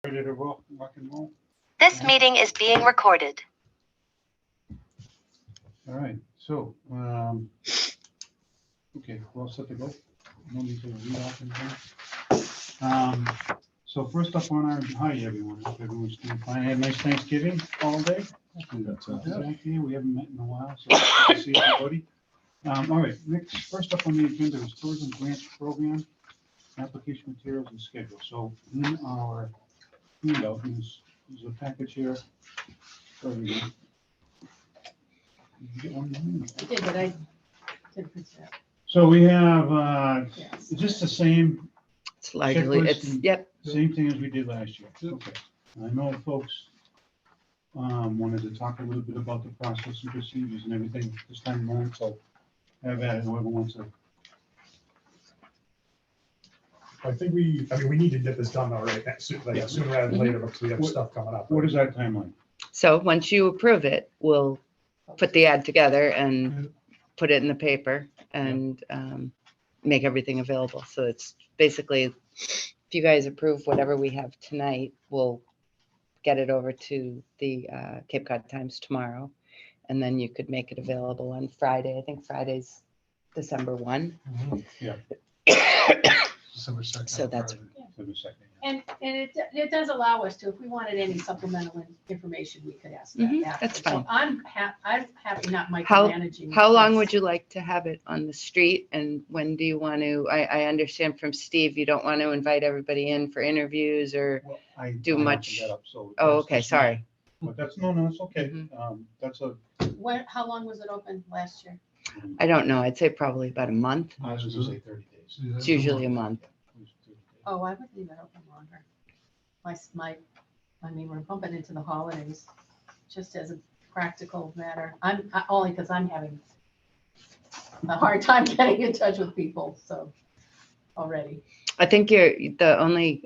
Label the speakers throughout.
Speaker 1: Ready to rock and roll?
Speaker 2: This meeting is being recorded.
Speaker 1: All right, so, okay, we're all set to go. No need to read off anything. So first up on our, hi everyone, hope everyone's doing fine. Had a nice Thanksgiving all day. Back here, we haven't met in a while, so good to see everybody. All right, first up on the agenda is tourism grants program, application materials and schedule. So in our handout, there's a package here for everyone. You get one?
Speaker 3: I did, but I didn't print it out.
Speaker 1: So we have,
Speaker 3: Yes.
Speaker 1: just the same,
Speaker 4: It's largely,
Speaker 1: Checklist
Speaker 4: it's,
Speaker 1: and-
Speaker 4: yep,
Speaker 1: same thing as we did last year. Okay. I know folks wanted to talk a little bit about the process and procedures and everything this time around, so have at it, whoever wants to.
Speaker 5: I think we need to get this done though, right,
Speaker 1: Yeah.
Speaker 5: sooner rather than later, because we have
Speaker 1: What-
Speaker 5: stuff coming up.
Speaker 1: What is our timeline?
Speaker 4: so once you approve it, we'll put the ad together and put it in the paper and make everything available. So it's basically, if you guys approve whatever we have tonight, we'll get it over to the Cape Cod Times tomorrow. And then you could make it available on Friday. I think Friday's December 1.
Speaker 6: December 2nd.
Speaker 4: So that's-
Speaker 1: For the second.
Speaker 3: And it does allow us to, if we wanted any supplemental information, we could ask that.
Speaker 4: Mhm,
Speaker 3: after.
Speaker 4: that's
Speaker 3: So
Speaker 4: fine.
Speaker 3: I'm happy not
Speaker 4: How-
Speaker 3: micromanaging.
Speaker 4: How long
Speaker 3: this.
Speaker 4: would you like to have it on the street, and when do you want to, I understand from Steve, you don't want to invite everybody in for interviews or,
Speaker 1: Well, I
Speaker 4: Do
Speaker 1: opened
Speaker 4: much-
Speaker 1: that up, so
Speaker 4: oh,
Speaker 1: that's
Speaker 4: okay,
Speaker 1: just
Speaker 4: sorry.
Speaker 1: But that's, no, it's okay.
Speaker 4: Mhm.
Speaker 1: That's a.
Speaker 3: How long was it open last year?
Speaker 4: I don't know, I'd say probably about a month.
Speaker 1: I was gonna say 30 days.
Speaker 4: It's usually a month.
Speaker 3: Oh, I would leave it open longer. I mean, we're bumping into the holidays, just as a practical matter. Only because I'm having a hard time getting in touch with people, so, already.
Speaker 4: I think the only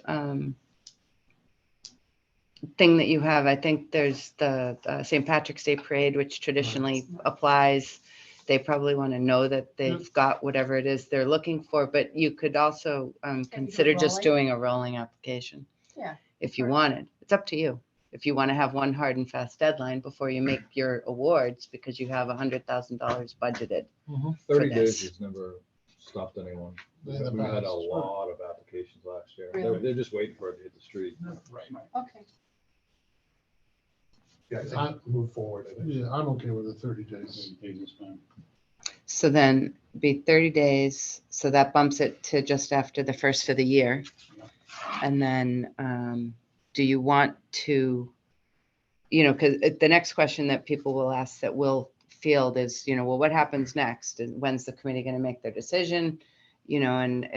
Speaker 4: thing that you have, I think there's the St. Patrick's Day Parade, which traditionally applies. They probably want to know that they've got whatever it is they're looking for, but you could also consider just
Speaker 3: rolling?
Speaker 4: doing a rolling application.
Speaker 3: Yeah.
Speaker 4: If you
Speaker 3: Sure.
Speaker 4: wanted. It's up to you. If you want to have one hard and fast deadline before you make your awards, because you have $100,000 budgeted.
Speaker 6: Mhm.
Speaker 7: 30
Speaker 4: for
Speaker 7: days
Speaker 4: this.
Speaker 7: has never stopped anyone.
Speaker 6: In
Speaker 7: We
Speaker 6: the
Speaker 7: had a
Speaker 6: past.
Speaker 7: lot of applications last year.
Speaker 3: Really?
Speaker 7: They're just waiting for it to hit the street.
Speaker 1: Right.
Speaker 3: Okay.
Speaker 5: Yeah, I think we move forward. I think.
Speaker 6: Yeah, I'm okay with the 30 days.
Speaker 1: 30 days is fine.
Speaker 4: So then be 30 days. So that bumps it to just after the first of the year.
Speaker 1: Yeah.
Speaker 4: And then do you want to, because the next question that people will ask that we'll field is, well, what happens next? And when's the committee going to make their decision? And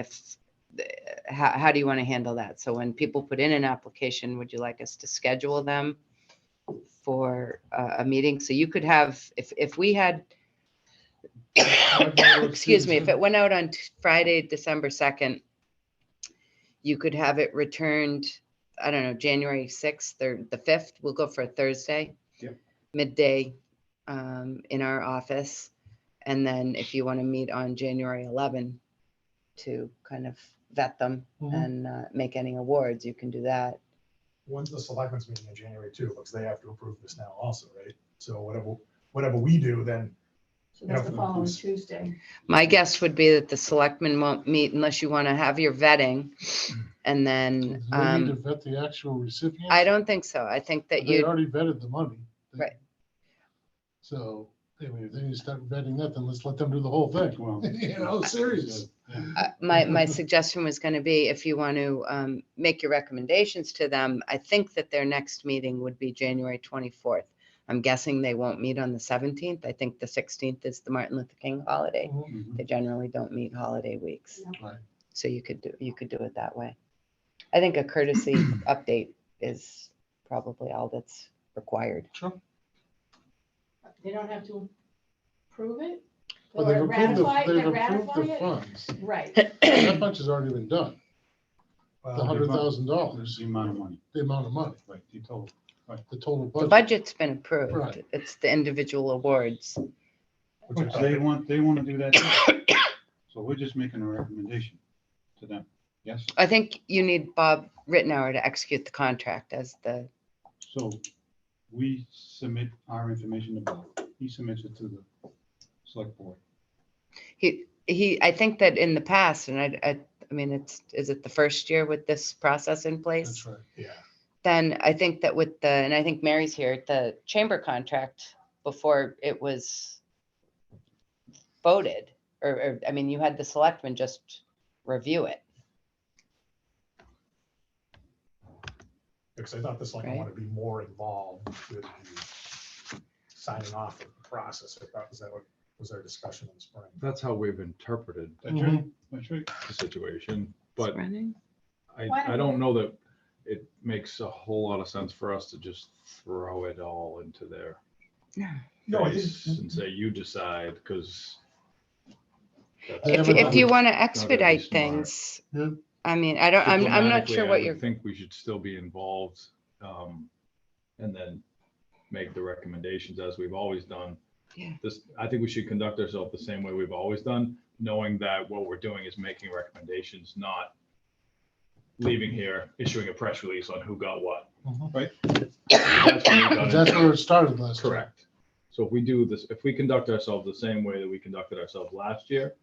Speaker 4: how do you want to handle that? So when people put in an application, would you like us to schedule them for a meeting? So you could have, if we had, excuse me, if it went out on Friday, December 2nd, you could have it returned, I don't know, January 6th or the 5th. We'll go for a Thursday.
Speaker 1: Yep.
Speaker 4: Midday in our office. And then if you want to meet on January 11 to kind of vet them
Speaker 6: Mhm.
Speaker 4: and make any awards, you can do that.
Speaker 5: When's the selectmen's meeting in January too? Because they have to approve this now also, right? So whatever we do, then
Speaker 3: So that's the
Speaker 5: Yeah.
Speaker 3: following Tuesday.
Speaker 4: My guess would be that the selectmen won't meet unless you want to have your vetting. And
Speaker 6: Do
Speaker 4: then
Speaker 6: they need to vet the actual recipient?
Speaker 4: I don't think so. I think that
Speaker 6: They
Speaker 4: you,
Speaker 6: already vetted the money.
Speaker 4: Right.
Speaker 6: So, if they need to start vetting that, then let's let them do the whole thing.
Speaker 1: Well,
Speaker 6: Serious.
Speaker 4: my suggestion was going to be if you want to make your recommendations to them, I think that their next meeting would be January 24th. I'm guessing they won't meet on the 17th. I think the 16th is the Martin Luther King holiday.
Speaker 6: Mhm.
Speaker 1: Mhm.
Speaker 4: They generally don't meet holiday weeks.
Speaker 6: Right.
Speaker 4: So you could do it that way. I think a courtesy update is probably all that's required.
Speaker 6: Sure.
Speaker 3: They don't have to approve it?
Speaker 6: Well, they've
Speaker 3: Or
Speaker 6: approved
Speaker 3: ratify
Speaker 6: they've
Speaker 3: ratify
Speaker 6: approved the
Speaker 3: it?
Speaker 6: funds.
Speaker 3: Right.
Speaker 6: That much has already been done. The
Speaker 5: well,
Speaker 6: $100,000,
Speaker 1: The amount of money,
Speaker 6: the amount of money,
Speaker 1: right, the total.
Speaker 6: the total
Speaker 4: The
Speaker 6: budget.
Speaker 4: budget's been approved.
Speaker 6: Right.
Speaker 4: It's the individual awards.
Speaker 5: which I
Speaker 1: Which
Speaker 5: thought
Speaker 1: they
Speaker 5: that-
Speaker 1: want to do that. too. So we're just making a recommendation to them. Yes,
Speaker 4: I think you need Bob Rittenhour to execute the contract as the,
Speaker 1: so we submit our information to Bob. He submits it to the select board.
Speaker 4: I think that in the past, and I mean, is it the first year with this process in place?
Speaker 6: That's right.
Speaker 5: Yeah.
Speaker 4: Then I think that with and I think Mary's here, the chamber contract before it was voted, or I mean, you had the selectmen just review it.
Speaker 5: Because I thought this like I
Speaker 4: Right.
Speaker 5: want to be more involved with the signing off of the process. I thought, that was our discussion in the spring?
Speaker 7: That's how we've interpreted
Speaker 1: That's right, that's right.
Speaker 7: the situation, but
Speaker 4: Running?
Speaker 7: I don't know that it makes a whole lot of sense for us to just throw it all into their
Speaker 4: No.
Speaker 5: No, I
Speaker 7: face
Speaker 5: didn't.
Speaker 7: and say, you decide, because.
Speaker 4: If you want to
Speaker 7: be
Speaker 4: expedite
Speaker 7: smart.
Speaker 4: things,
Speaker 6: Yeah.
Speaker 4: I mean, I'm not sure what
Speaker 7: I
Speaker 4: you're,
Speaker 7: would think we should still be involved, and then make the recommendations as we've always done.
Speaker 4: Yeah.
Speaker 7: I think we should conduct ourselves the same way we've always done, knowing that what we're doing is making recommendations, not leaving here, issuing a press release on who got what.
Speaker 1: Right.
Speaker 7: That's what we've done.
Speaker 6: That's where it started last time.
Speaker 7: Correct. So if we do this, if we conduct ourselves the same way that we conducted ourselves last year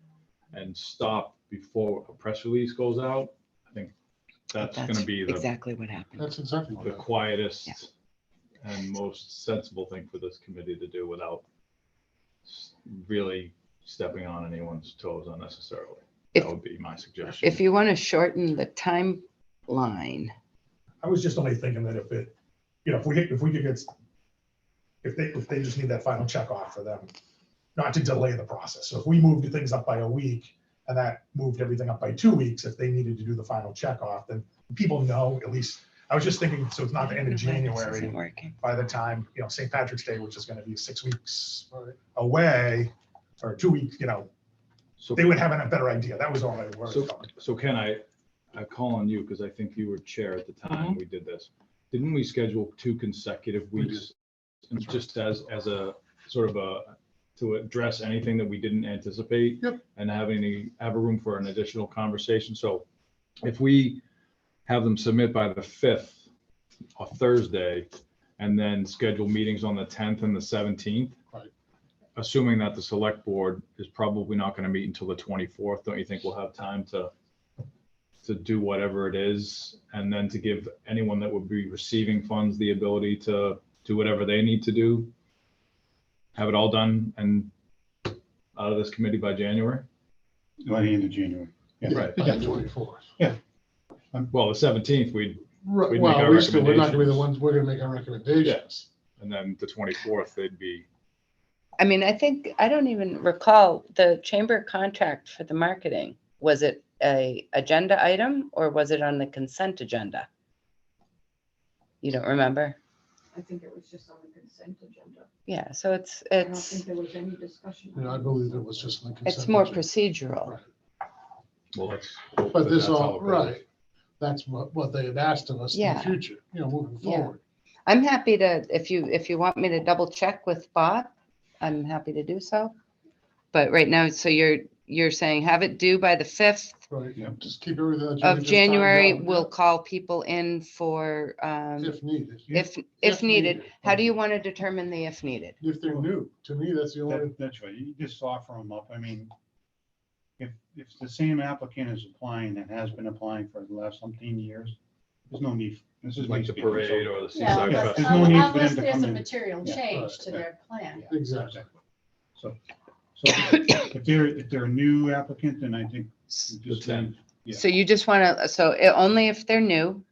Speaker 7: and stop before a press release goes out, I think that's going to be the
Speaker 4: exactly what happened.
Speaker 6: That's exactly what
Speaker 7: the
Speaker 6: happened.
Speaker 7: quietest
Speaker 4: Yeah.
Speaker 7: and most sensible thing for this committee to do without really stepping on anyone's toes unnecessarily.
Speaker 4: If-
Speaker 7: That would be my suggestion.
Speaker 4: If you want to shorten the timeline,
Speaker 5: I was just only thinking that if it, if we could get, if they just need that final check off for them, not to delay the process. So if we moved things up by a week and that moved everything up by 2 weeks, if they needed to do the final check off, then people know at least. I was just thinking, so it's not the end of
Speaker 4: This isn't
Speaker 5: January
Speaker 4: working.
Speaker 5: by the time, St. Patrick's Day, which is going to be 6 weeks away, or 2 weeks,
Speaker 7: So,
Speaker 5: they would have a better idea. That was all I worried
Speaker 7: so,
Speaker 5: about.
Speaker 7: so Ken, I call on you because I think you were chair at the time we did this. Didn't we schedule 2 consecutive
Speaker 6: We
Speaker 7: weeks? And just as a sort of to address anything that we didn't anticipate?
Speaker 6: Yep.
Speaker 7: And have a room for an additional conversation. So if we have them submit by the 5th, a Thursday, and then schedule meetings on the 10th and the 17th.
Speaker 6: Right.
Speaker 7: Assuming that the select board is probably not going to meet until the 24th, don't you think we'll have time to do whatever it is, and then to give anyone that would be receiving funds the ability to do whatever they need to do? Have it all done and out of this committee by January?
Speaker 1: By the end of January. Yeah.
Speaker 7: Right.
Speaker 6: By the 24th.
Speaker 7: Well, the 17th, we'd
Speaker 6: Right,
Speaker 7: We'd make
Speaker 6: well,
Speaker 7: our
Speaker 6: we're not gonna be the
Speaker 7: recommendations.
Speaker 6: ones, we're gonna make our recommendations.
Speaker 7: and then the 24th, they'd be,
Speaker 4: I mean, I don't even recall the chamber contract for the marketing. Was it a agenda item or was it on the consent agenda? You don't remember?
Speaker 8: I think it was just on the consent agenda.
Speaker 4: Yeah, so
Speaker 8: I don't think there was any discussion.
Speaker 6: You know, I believe it was just like.
Speaker 4: it's more procedural.
Speaker 6: Right.
Speaker 7: well, let's.
Speaker 6: But this
Speaker 7: that's how
Speaker 6: all,
Speaker 7: it goes.
Speaker 6: right, that's what they had asked of us in the
Speaker 4: Yeah.
Speaker 6: future, moving
Speaker 4: Yeah.
Speaker 6: forward.
Speaker 4: I'm happy to, if you want me to double check with Bob, I'm happy to do so. But right now, so you're saying have it due by the 5th
Speaker 6: Right,
Speaker 1: Yeah.
Speaker 6: just keep everything. that you
Speaker 4: of
Speaker 6: just
Speaker 4: January.
Speaker 6: talked about,
Speaker 4: We'll call people in for,
Speaker 6: If needed.
Speaker 4: if needed. How do you want to determine the if needed?
Speaker 6: If they're new, to me, that's the only,
Speaker 1: That's right. You just offer them up. I mean, if the same applicant is applying and has been applying for the last umpteen years, there's no need. This is
Speaker 7: Like
Speaker 1: me
Speaker 7: the
Speaker 1: speaking, so-
Speaker 7: parade or the
Speaker 3: Yeah,
Speaker 7: Seaside
Speaker 1: Yeah,
Speaker 3: unless,
Speaker 1: there's
Speaker 7: Festival.
Speaker 1: no need for them
Speaker 3: unless
Speaker 1: to
Speaker 3: there's
Speaker 1: come
Speaker 3: a
Speaker 1: in.
Speaker 3: material
Speaker 1: Yeah,
Speaker 3: change
Speaker 6: right,
Speaker 3: to their plan.
Speaker 6: exactly.
Speaker 1: So if they're a new applicant, then I think.
Speaker 7: The
Speaker 1: just
Speaker 7: 10th.
Speaker 1: Yeah.
Speaker 4: So you just want to, only if they're new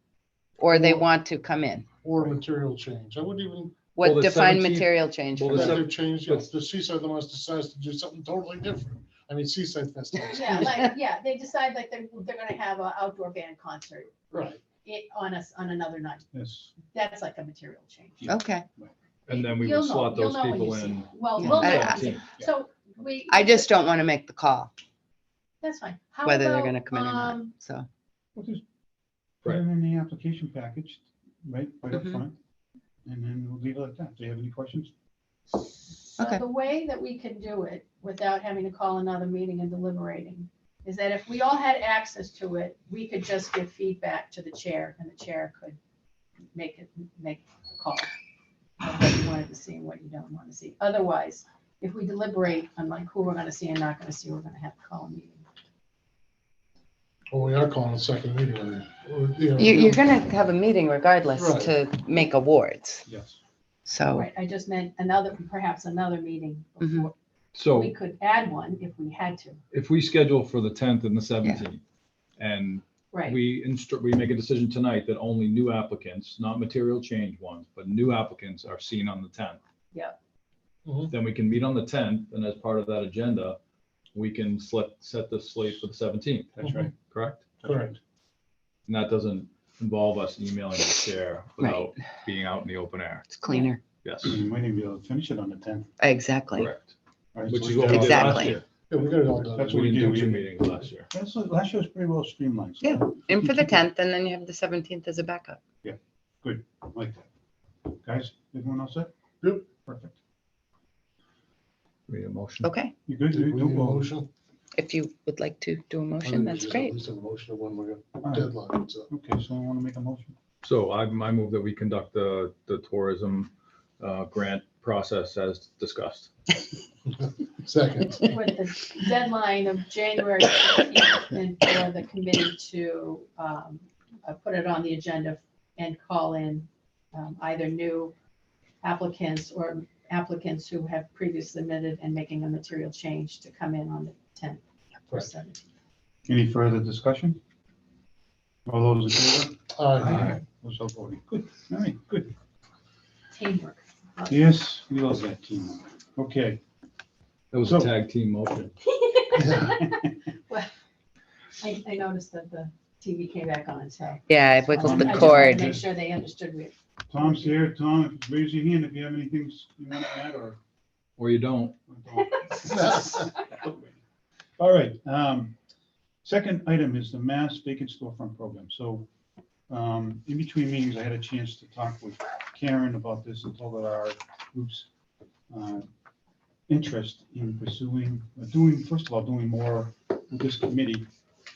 Speaker 4: or they want to come in?
Speaker 6: Or material change, I wouldn't even,
Speaker 7: Well,
Speaker 4: What
Speaker 7: the
Speaker 4: define
Speaker 7: 17th
Speaker 4: material change?
Speaker 7: well,
Speaker 4: for
Speaker 7: the
Speaker 6: that
Speaker 4: them?
Speaker 6: they've changed,
Speaker 7: but-
Speaker 6: the Seaside the ones decides to do something totally different. I mean, Seaside Festival.
Speaker 3: Yeah, they decide like they're gonna have an outdoor band concert
Speaker 6: Right,
Speaker 3: on another night.
Speaker 1: Yes.
Speaker 3: That's like a material change.
Speaker 4: Okay,
Speaker 7: And then we
Speaker 3: You'll
Speaker 7: would
Speaker 3: know-
Speaker 7: slot
Speaker 3: you'll
Speaker 7: those
Speaker 3: know when
Speaker 7: people
Speaker 3: you see
Speaker 7: in.
Speaker 3: it. Well,
Speaker 4: Yeah.
Speaker 3: we'll know.
Speaker 4: I-
Speaker 3: when you see it.
Speaker 1: Yeah.
Speaker 3: So we.
Speaker 4: I just don't want to make the call,
Speaker 3: That's fine. How
Speaker 4: whether they're
Speaker 3: about,
Speaker 4: going to come in or not, so.
Speaker 1: We'll just put
Speaker 7: Right.
Speaker 1: it in the application package, right up
Speaker 4: Mhm.
Speaker 1: front. And then we'll leave it like that. Do you have any questions?
Speaker 3: So
Speaker 4: Okay.
Speaker 3: the way that we can do it without having to call another meeting and deliberating is that if we all had access to it, we could just give feedback to the chair and the chair could make a call of what you wanted to see and what you don't want to see. Otherwise, if we deliberate on like who we're gonna see and not gonna see, we're gonna have to call a meeting.
Speaker 6: Well, we are calling a second meeting.
Speaker 4: You're gonna have a meeting regardless
Speaker 6: Right.
Speaker 4: to make awards,
Speaker 1: Yes.
Speaker 4: so,
Speaker 3: Right, I just meant perhaps another meeting
Speaker 4: Mhm.
Speaker 3: before.
Speaker 7: So
Speaker 3: We could add one if we had to.
Speaker 7: if we schedule for the 10th and the 17th, and
Speaker 3: Right,
Speaker 7: we make a decision tonight that only new applicants, not material change ones, but new applicants are seen on the 10th.
Speaker 3: Yep.
Speaker 6: Mhm.
Speaker 7: Then we can meet on the 10th, and as part of that agenda, we can set the slate for the 17th,
Speaker 1: That's right.
Speaker 7: correct?
Speaker 6: Correct.
Speaker 7: And that doesn't involve us emailing the chair
Speaker 4: Right.
Speaker 7: without being out in the open air.
Speaker 4: it's cleaner.
Speaker 7: Yes,
Speaker 1: You might even be able to finish it on the 10th.
Speaker 4: Exactly.
Speaker 7: correct.
Speaker 1: right?
Speaker 7: Which
Speaker 1: So
Speaker 7: is
Speaker 1: we
Speaker 7: what we
Speaker 1: did
Speaker 7: did last
Speaker 4: Exactly.
Speaker 7: year.
Speaker 6: Yeah, we got it all done.
Speaker 1: That's
Speaker 7: We
Speaker 1: what we
Speaker 7: didn't do
Speaker 1: did.
Speaker 7: 2 meetings last year.
Speaker 1: Last year was pretty well streamlined. so
Speaker 4: Yeah,
Speaker 1: if
Speaker 4: And
Speaker 1: you
Speaker 4: for the
Speaker 1: keep it-
Speaker 4: 10th, and then you have the 17th as a backup.
Speaker 1: Good, I like that. Guys, everyone else set?
Speaker 6: Yep.
Speaker 1: Perfect.
Speaker 7: We need a motion.
Speaker 4: Okay,
Speaker 1: You good?
Speaker 6: Do
Speaker 1: You
Speaker 6: we
Speaker 1: do
Speaker 6: need a
Speaker 1: well.
Speaker 6: motion?
Speaker 4: if you would like to do a
Speaker 6: I
Speaker 4: motion,
Speaker 6: think we
Speaker 4: that's
Speaker 6: should
Speaker 4: great.
Speaker 6: At least have a motion of when we're
Speaker 1: All
Speaker 6: going
Speaker 1: right.
Speaker 6: deadline, so.
Speaker 1: Okay, so I want to make a motion.
Speaker 7: So I move that we conduct the tourism grant process as discussed.
Speaker 6: Second.
Speaker 3: with the deadline of January 15th and for the committee to put it on the agenda and call in either new applicants or applicants who have previously submitted and making a material change to come in on the 10th or
Speaker 6: Correct.
Speaker 3: 17th.
Speaker 1: Any further discussion? All those in favor?
Speaker 6: Aye.
Speaker 1: Those opposed? Good, all right, good.
Speaker 3: Teamwork.
Speaker 1: Yes, we love that team. Okay.
Speaker 7: That was a
Speaker 1: So-
Speaker 7: tag team motion.
Speaker 3: Well, I noticed that the TV came back on, so.
Speaker 4: Yeah, I wiggled
Speaker 1: I
Speaker 4: the
Speaker 3: I just wanted
Speaker 4: cord.
Speaker 3: to make sure they understood me.
Speaker 1: Tom's here. Tom, raise your hand if you have anything you want to add or.
Speaker 7: Or you don't.
Speaker 1: All right, second item is the Mass Vacant Storefront Program. So, in between meetings, I had a chance to talk with Karen about this and told her our group's, interest in pursuing, first of all, doing more with this committee,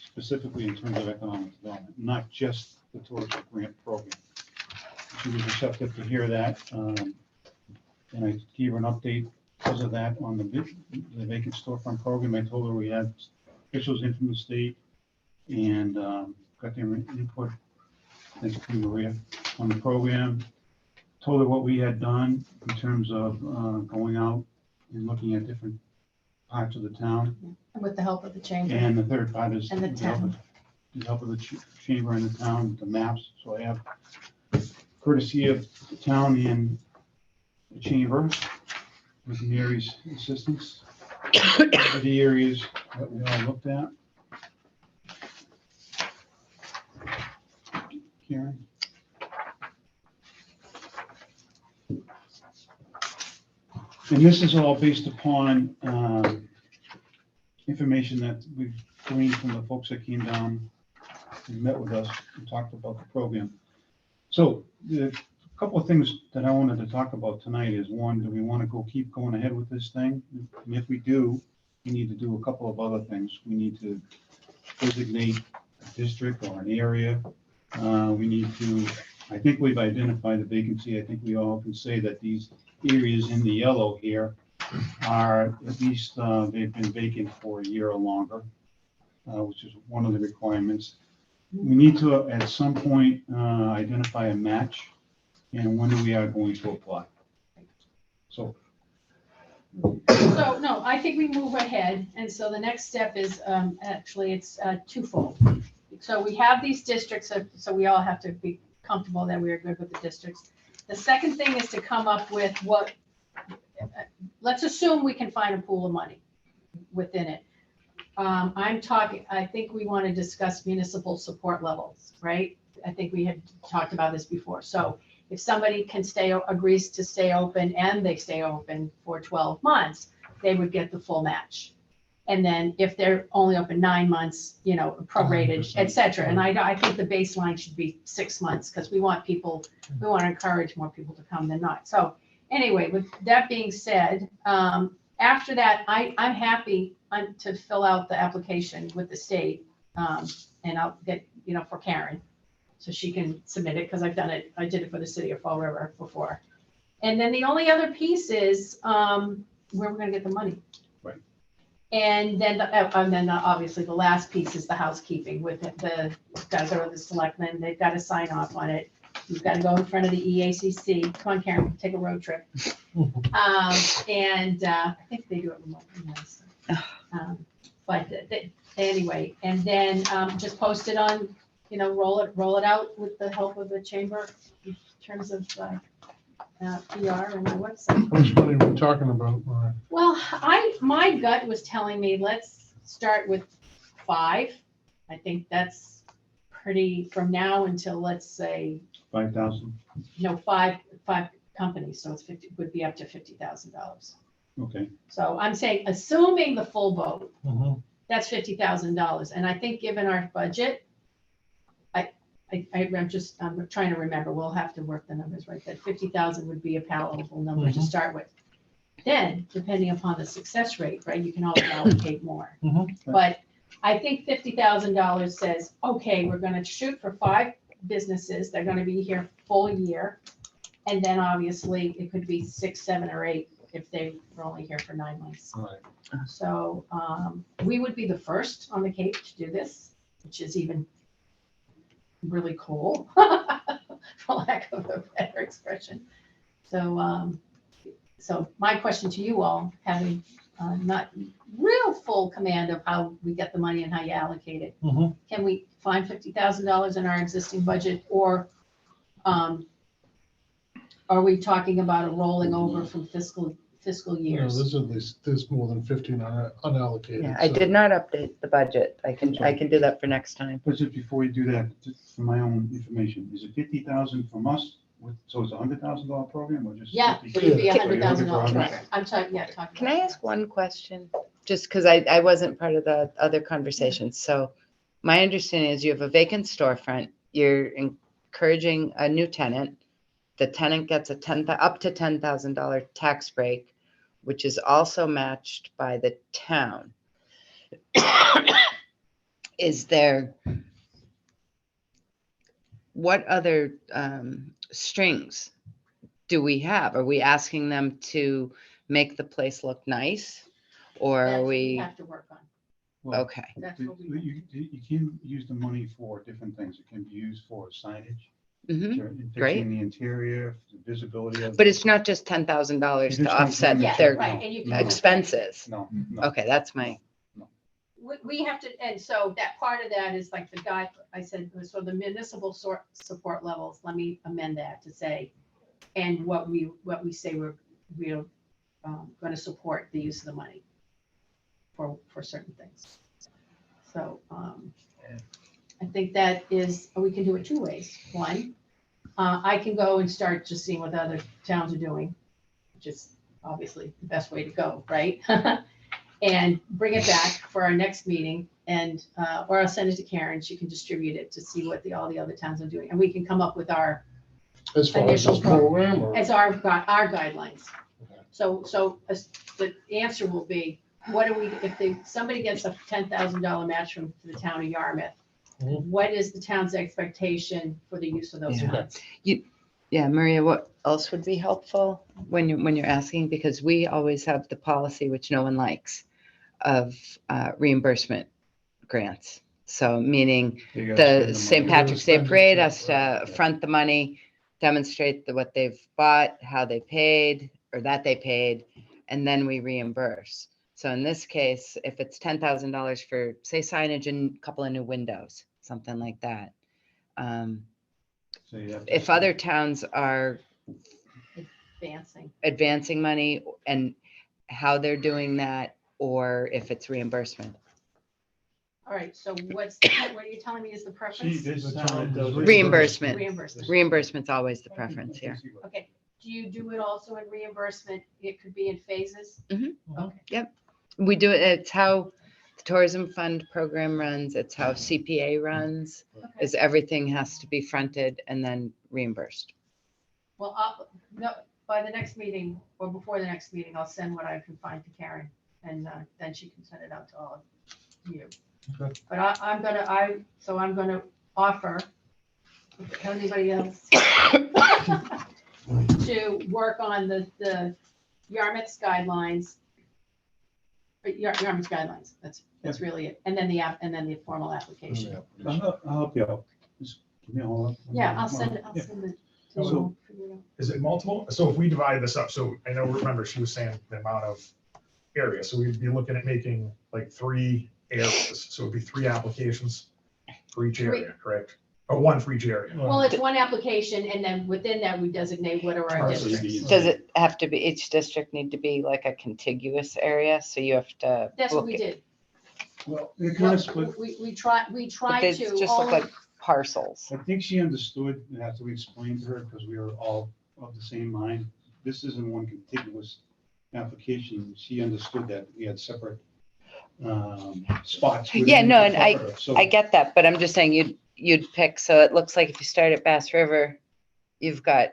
Speaker 1: specifically in terms of economic development, not just the tourism grant program. She was receptive to hear that, and I gave her an update because of that on the vacant storefront program. I told her we had officials in from the state and got their input, thanks to Maria, on the program. Told her what we had done in terms of going out and looking at different parts of the town.
Speaker 3: With the help of the chamber.
Speaker 1: And the third part is.
Speaker 3: And the
Speaker 1: with help
Speaker 3: town.
Speaker 1: of- The help of the chamber and the town, the maps. So I have courtesy of the town and the chamber with Mary's assistance. For the areas that we all looked at. Karen? And this is all based upon information that we've gleaned from the folks that came down and met with us and talked about the program. So the couple of things that I wanted to talk about tonight is, one, do we want to keep going ahead with this thing? And if we do, we need to do a couple of other things. We need to designate a district or an area. We need to, I think we've identified the vacancy. I think we all can say that these areas in the yellow here are at least, they've been vacant for a year or longer, which is one of the requirements. We need to, at some point, identify a match and when we are going to apply. So,
Speaker 3: So, no, I think we move ahead, and so the next step is, actually, it's twofold. So we have these districts, so we all have to be comfortable that we are good with the districts. The second thing is to come up with what, let's assume we can find a pool of money within it. I think we want to discuss municipal support levels, right? I think we had talked about this before. So if somebody agrees to stay open and they stay open for 12 months, they would get the full match. And then if they're only open 9 months, prorated, et cetera. And I think the baseline should be 6 months because we want to encourage more people to come than not. So anyway, with that being said, after that, I'm happy to fill out the application with the state. And I'll get, for Karen, so she can submit it, because I did it for the city of Fall River before. And then the only other piece is, where we're gonna get the money.
Speaker 1: Right.
Speaker 3: And then, obviously, the last piece is the housekeeping with gotta go to the selectmen, they've gotta sign off on it. You've gotta go in front of the EACC, come on, Karen, take a road trip. And I think they do it remotely. But anyway, and then just post it on, roll it out with the help of the chamber in terms of PR and the website.
Speaker 6: How much money are we talking about, Maria?
Speaker 3: Well, my gut was telling me, let's start with 5. I think that's pretty, from now until, let's say,
Speaker 1: 5,000,
Speaker 3: 5 companies, so would be up to $50,000.
Speaker 1: okay.
Speaker 3: So I'm saying, assuming the full vote,
Speaker 6: Mhm.
Speaker 3: that's $50,000. And I think given our budget, I'm trying to remember, we'll have to work the numbers right, that 50,000 would be a palatable number to
Speaker 6: Mhm.
Speaker 3: start with. Then, depending upon the success rate, right, you can always allocate more.
Speaker 6: Mhm.
Speaker 3: But I think $50,000 says, okay, we're gonna shoot for 5 businesses, they're gonna be here full year. And then obviously, it could be 6, 7, or 8 if they were only here for 9 months.
Speaker 6: Right.
Speaker 3: So we would be the first on the Cape to do this, which is even really cool, for lack of a better expression. So, so my question to you all, having not real full command of how we get the money and how you allocate it,
Speaker 6: Mhm.
Speaker 3: can we find $50,000 in our existing budget, or are we talking about a rolling over from fiscal
Speaker 6: No,
Speaker 3: years?
Speaker 6: there's at least, there's more than 15 unallocated.
Speaker 4: Yeah, I
Speaker 6: so-
Speaker 4: did not update the budget. I can do that for next time.
Speaker 1: But just before you do that, just for my own information, is it 50,000 from us? So it's a $100,000 program or just?
Speaker 3: Yeah,
Speaker 1: 50?
Speaker 3: it would be
Speaker 1: So you're looking for
Speaker 3: $100,000
Speaker 1: 100?
Speaker 3: program. I'm talking, yeah, talking.
Speaker 4: Can I ask one question? Just because I wasn't part of the other conversation. So my understanding is you have a vacant storefront, you're encouraging a new tenant. The tenant gets up to $10,000 tax break, which is also matched by the town. Is there, what other strings do we have? Are we asking them to make the place look nice? Or
Speaker 3: That's
Speaker 4: are
Speaker 3: what
Speaker 4: we,
Speaker 3: have to work on.
Speaker 1: Well,
Speaker 4: okay,
Speaker 3: That's what we.
Speaker 1: You can use the money for different things. It can be used for signage,
Speaker 4: mhm.
Speaker 1: fixing
Speaker 4: great.
Speaker 1: the interior, the visibility of.
Speaker 4: But it's not just $10,000
Speaker 1: You
Speaker 4: to
Speaker 1: just don't
Speaker 4: offset
Speaker 1: bring
Speaker 3: Yeah,
Speaker 1: it
Speaker 4: their
Speaker 3: right, and you can.
Speaker 4: expenses.
Speaker 1: No, no.
Speaker 4: Okay, that's my,
Speaker 3: We have to, and so that part of that is like the guy, I said, so the municipal support levels, let me amend that to say, and what we say we're going to support the use of the money for certain things. So I think that is, we can do it 2 ways. One, I can go and start just seeing what the other towns are doing, which is obviously the best way to go, right? And bring it back for our next meeting, and or I'll send it to Karen. She can distribute it to see what all the other towns are doing, and we can come up with our
Speaker 6: As far as this
Speaker 3: Initial pro-
Speaker 6: program or?
Speaker 3: as our guidelines.
Speaker 6: Okay.
Speaker 3: So the answer will be, what do we, if somebody gets a $10,000 match from the town of Yarmouth,
Speaker 6: Mhm.
Speaker 3: what is the town's expectation for the use of those
Speaker 4: Yeah.
Speaker 3: funds?
Speaker 4: yeah, Maria, what else would be helpful when you're asking? Because we always have the policy, which no one likes, of reimbursement grants. So meaning
Speaker 1: You gotta spend
Speaker 4: the
Speaker 1: the
Speaker 4: St.
Speaker 1: money.
Speaker 4: Patrick's Day
Speaker 6: spend it,
Speaker 4: Parade
Speaker 6: yeah,
Speaker 4: has to
Speaker 6: right, yeah.
Speaker 4: front the money, demonstrate what they've bought, how they paid, or that they paid, and then we reimburse. So in this case, if it's $10,000 for, say, signage and a couple of new windows, something like that.
Speaker 1: So you have to
Speaker 4: If
Speaker 1: spend-
Speaker 4: other towns are
Speaker 3: Advancing.
Speaker 4: advancing money and how they're doing that, or if it's reimbursement.
Speaker 3: All right, so what are you telling me is the
Speaker 1: See,
Speaker 3: preference?
Speaker 1: this
Speaker 6: The
Speaker 1: town
Speaker 6: town
Speaker 1: does
Speaker 6: does
Speaker 4: Reimbursement.
Speaker 3: Reimbursement.
Speaker 4: Reimbursement's always the preference here.
Speaker 3: Okay, do you do it also in reimbursement? It could be in phases?
Speaker 4: Mhm.
Speaker 3: Okay.
Speaker 4: We do it, it's how the tourism fund program runs, it's how CPA runs,
Speaker 3: Okay.
Speaker 4: is everything has to be fronted and then reimbursed.
Speaker 3: Well, no, by the next meeting or before the next meeting, I'll send what I can find to Karen and then she can send it out to all of you.
Speaker 5: Okay.
Speaker 3: But I'm gonna offer, anybody else, to work on the Yarmouth's guidelines. But Yarmouth's guidelines, that's really it. And then the formal application.
Speaker 1: I'll help you out. Just give me a hold.
Speaker 3: Yeah, I'll send it
Speaker 1: Yeah.
Speaker 3: to
Speaker 1: So-
Speaker 3: you. Figure it out.
Speaker 5: Is it multiple? So if we divide this up, so I know, remember, she was saying the amount of area, so we'd be looking at making like 3 areas, so it'd be 3 applications for each area, correct? Or 1 for each area.
Speaker 3: Well, it's one application and then within that we designate what are our
Speaker 5: Parcels.
Speaker 3: districts.
Speaker 4: Does it have to be, each district need to be like a contiguous area? So you have to.
Speaker 3: That's what
Speaker 4: look
Speaker 3: we
Speaker 4: at-
Speaker 3: did.
Speaker 1: Well, it kind of split.
Speaker 3: We try
Speaker 4: But they
Speaker 3: to
Speaker 4: just look
Speaker 3: only,
Speaker 4: like parcels.
Speaker 1: I think she understood, and after we explained to her, because we were all of the same mind, this isn't one contiguous application. She understood that we had separate spots.
Speaker 4: Yeah, no, and
Speaker 1: So
Speaker 4: I get that, but I'm just saying you'd pick, so it looks like if you start at Bass River, you've got,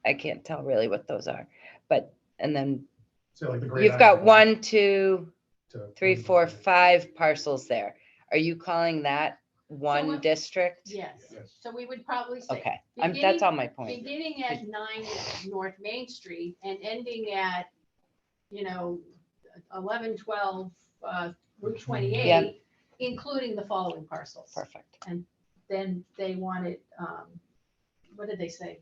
Speaker 4: I can't tell really what those are, but, and then
Speaker 5: So like the Great
Speaker 4: you've got
Speaker 5: Island
Speaker 4: 1, 2,
Speaker 5: to-
Speaker 4: 3, 4, 5 parcels there. Are you calling that one
Speaker 3: what-
Speaker 4: district?
Speaker 3: yes.
Speaker 1: Yes.
Speaker 3: So we would probably say,
Speaker 4: Okay,
Speaker 3: beginning-
Speaker 4: that's all my point.
Speaker 3: beginning at 9 North Main Street and ending at, 11, 12 Route 28, including the following parcels.
Speaker 4: Perfect.
Speaker 3: Then they wanted, what did they say?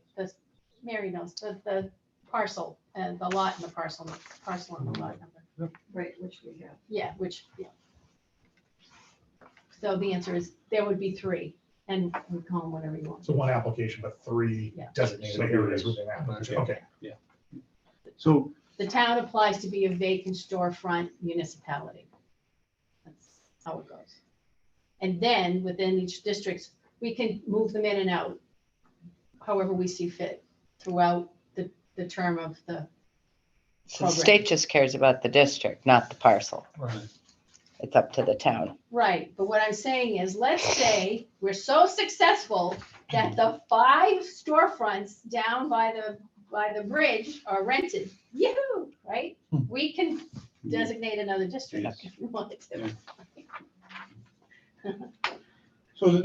Speaker 3: Mary knows, the parcel and the lot and the parcel and the lot number.
Speaker 8: Right, which we have.
Speaker 3: Yeah, yeah. So the answer is there would be 3 and we call them whatever you want.
Speaker 5: So 1 application, but 3
Speaker 3: Yeah.
Speaker 5: designated
Speaker 1: So
Speaker 5: areas
Speaker 1: areas.
Speaker 5: within that.
Speaker 1: Okay.
Speaker 5: Okay.
Speaker 1: So
Speaker 3: The town applies to be a vacant storefront municipality. That's how it goes. And then within each district, we can move them in and out however we see fit throughout the term of the
Speaker 4: So the
Speaker 3: program.
Speaker 4: state just cares about the district, not the parcel.
Speaker 6: Right.
Speaker 4: It's up to the town.
Speaker 3: Right, but what I'm saying is, let's say we're so successful that the 5 storefronts down by the bridge are rented. Yoo-hoo, right? We can designate another district
Speaker 1: Yes.
Speaker 3: if we wanted to.
Speaker 1: So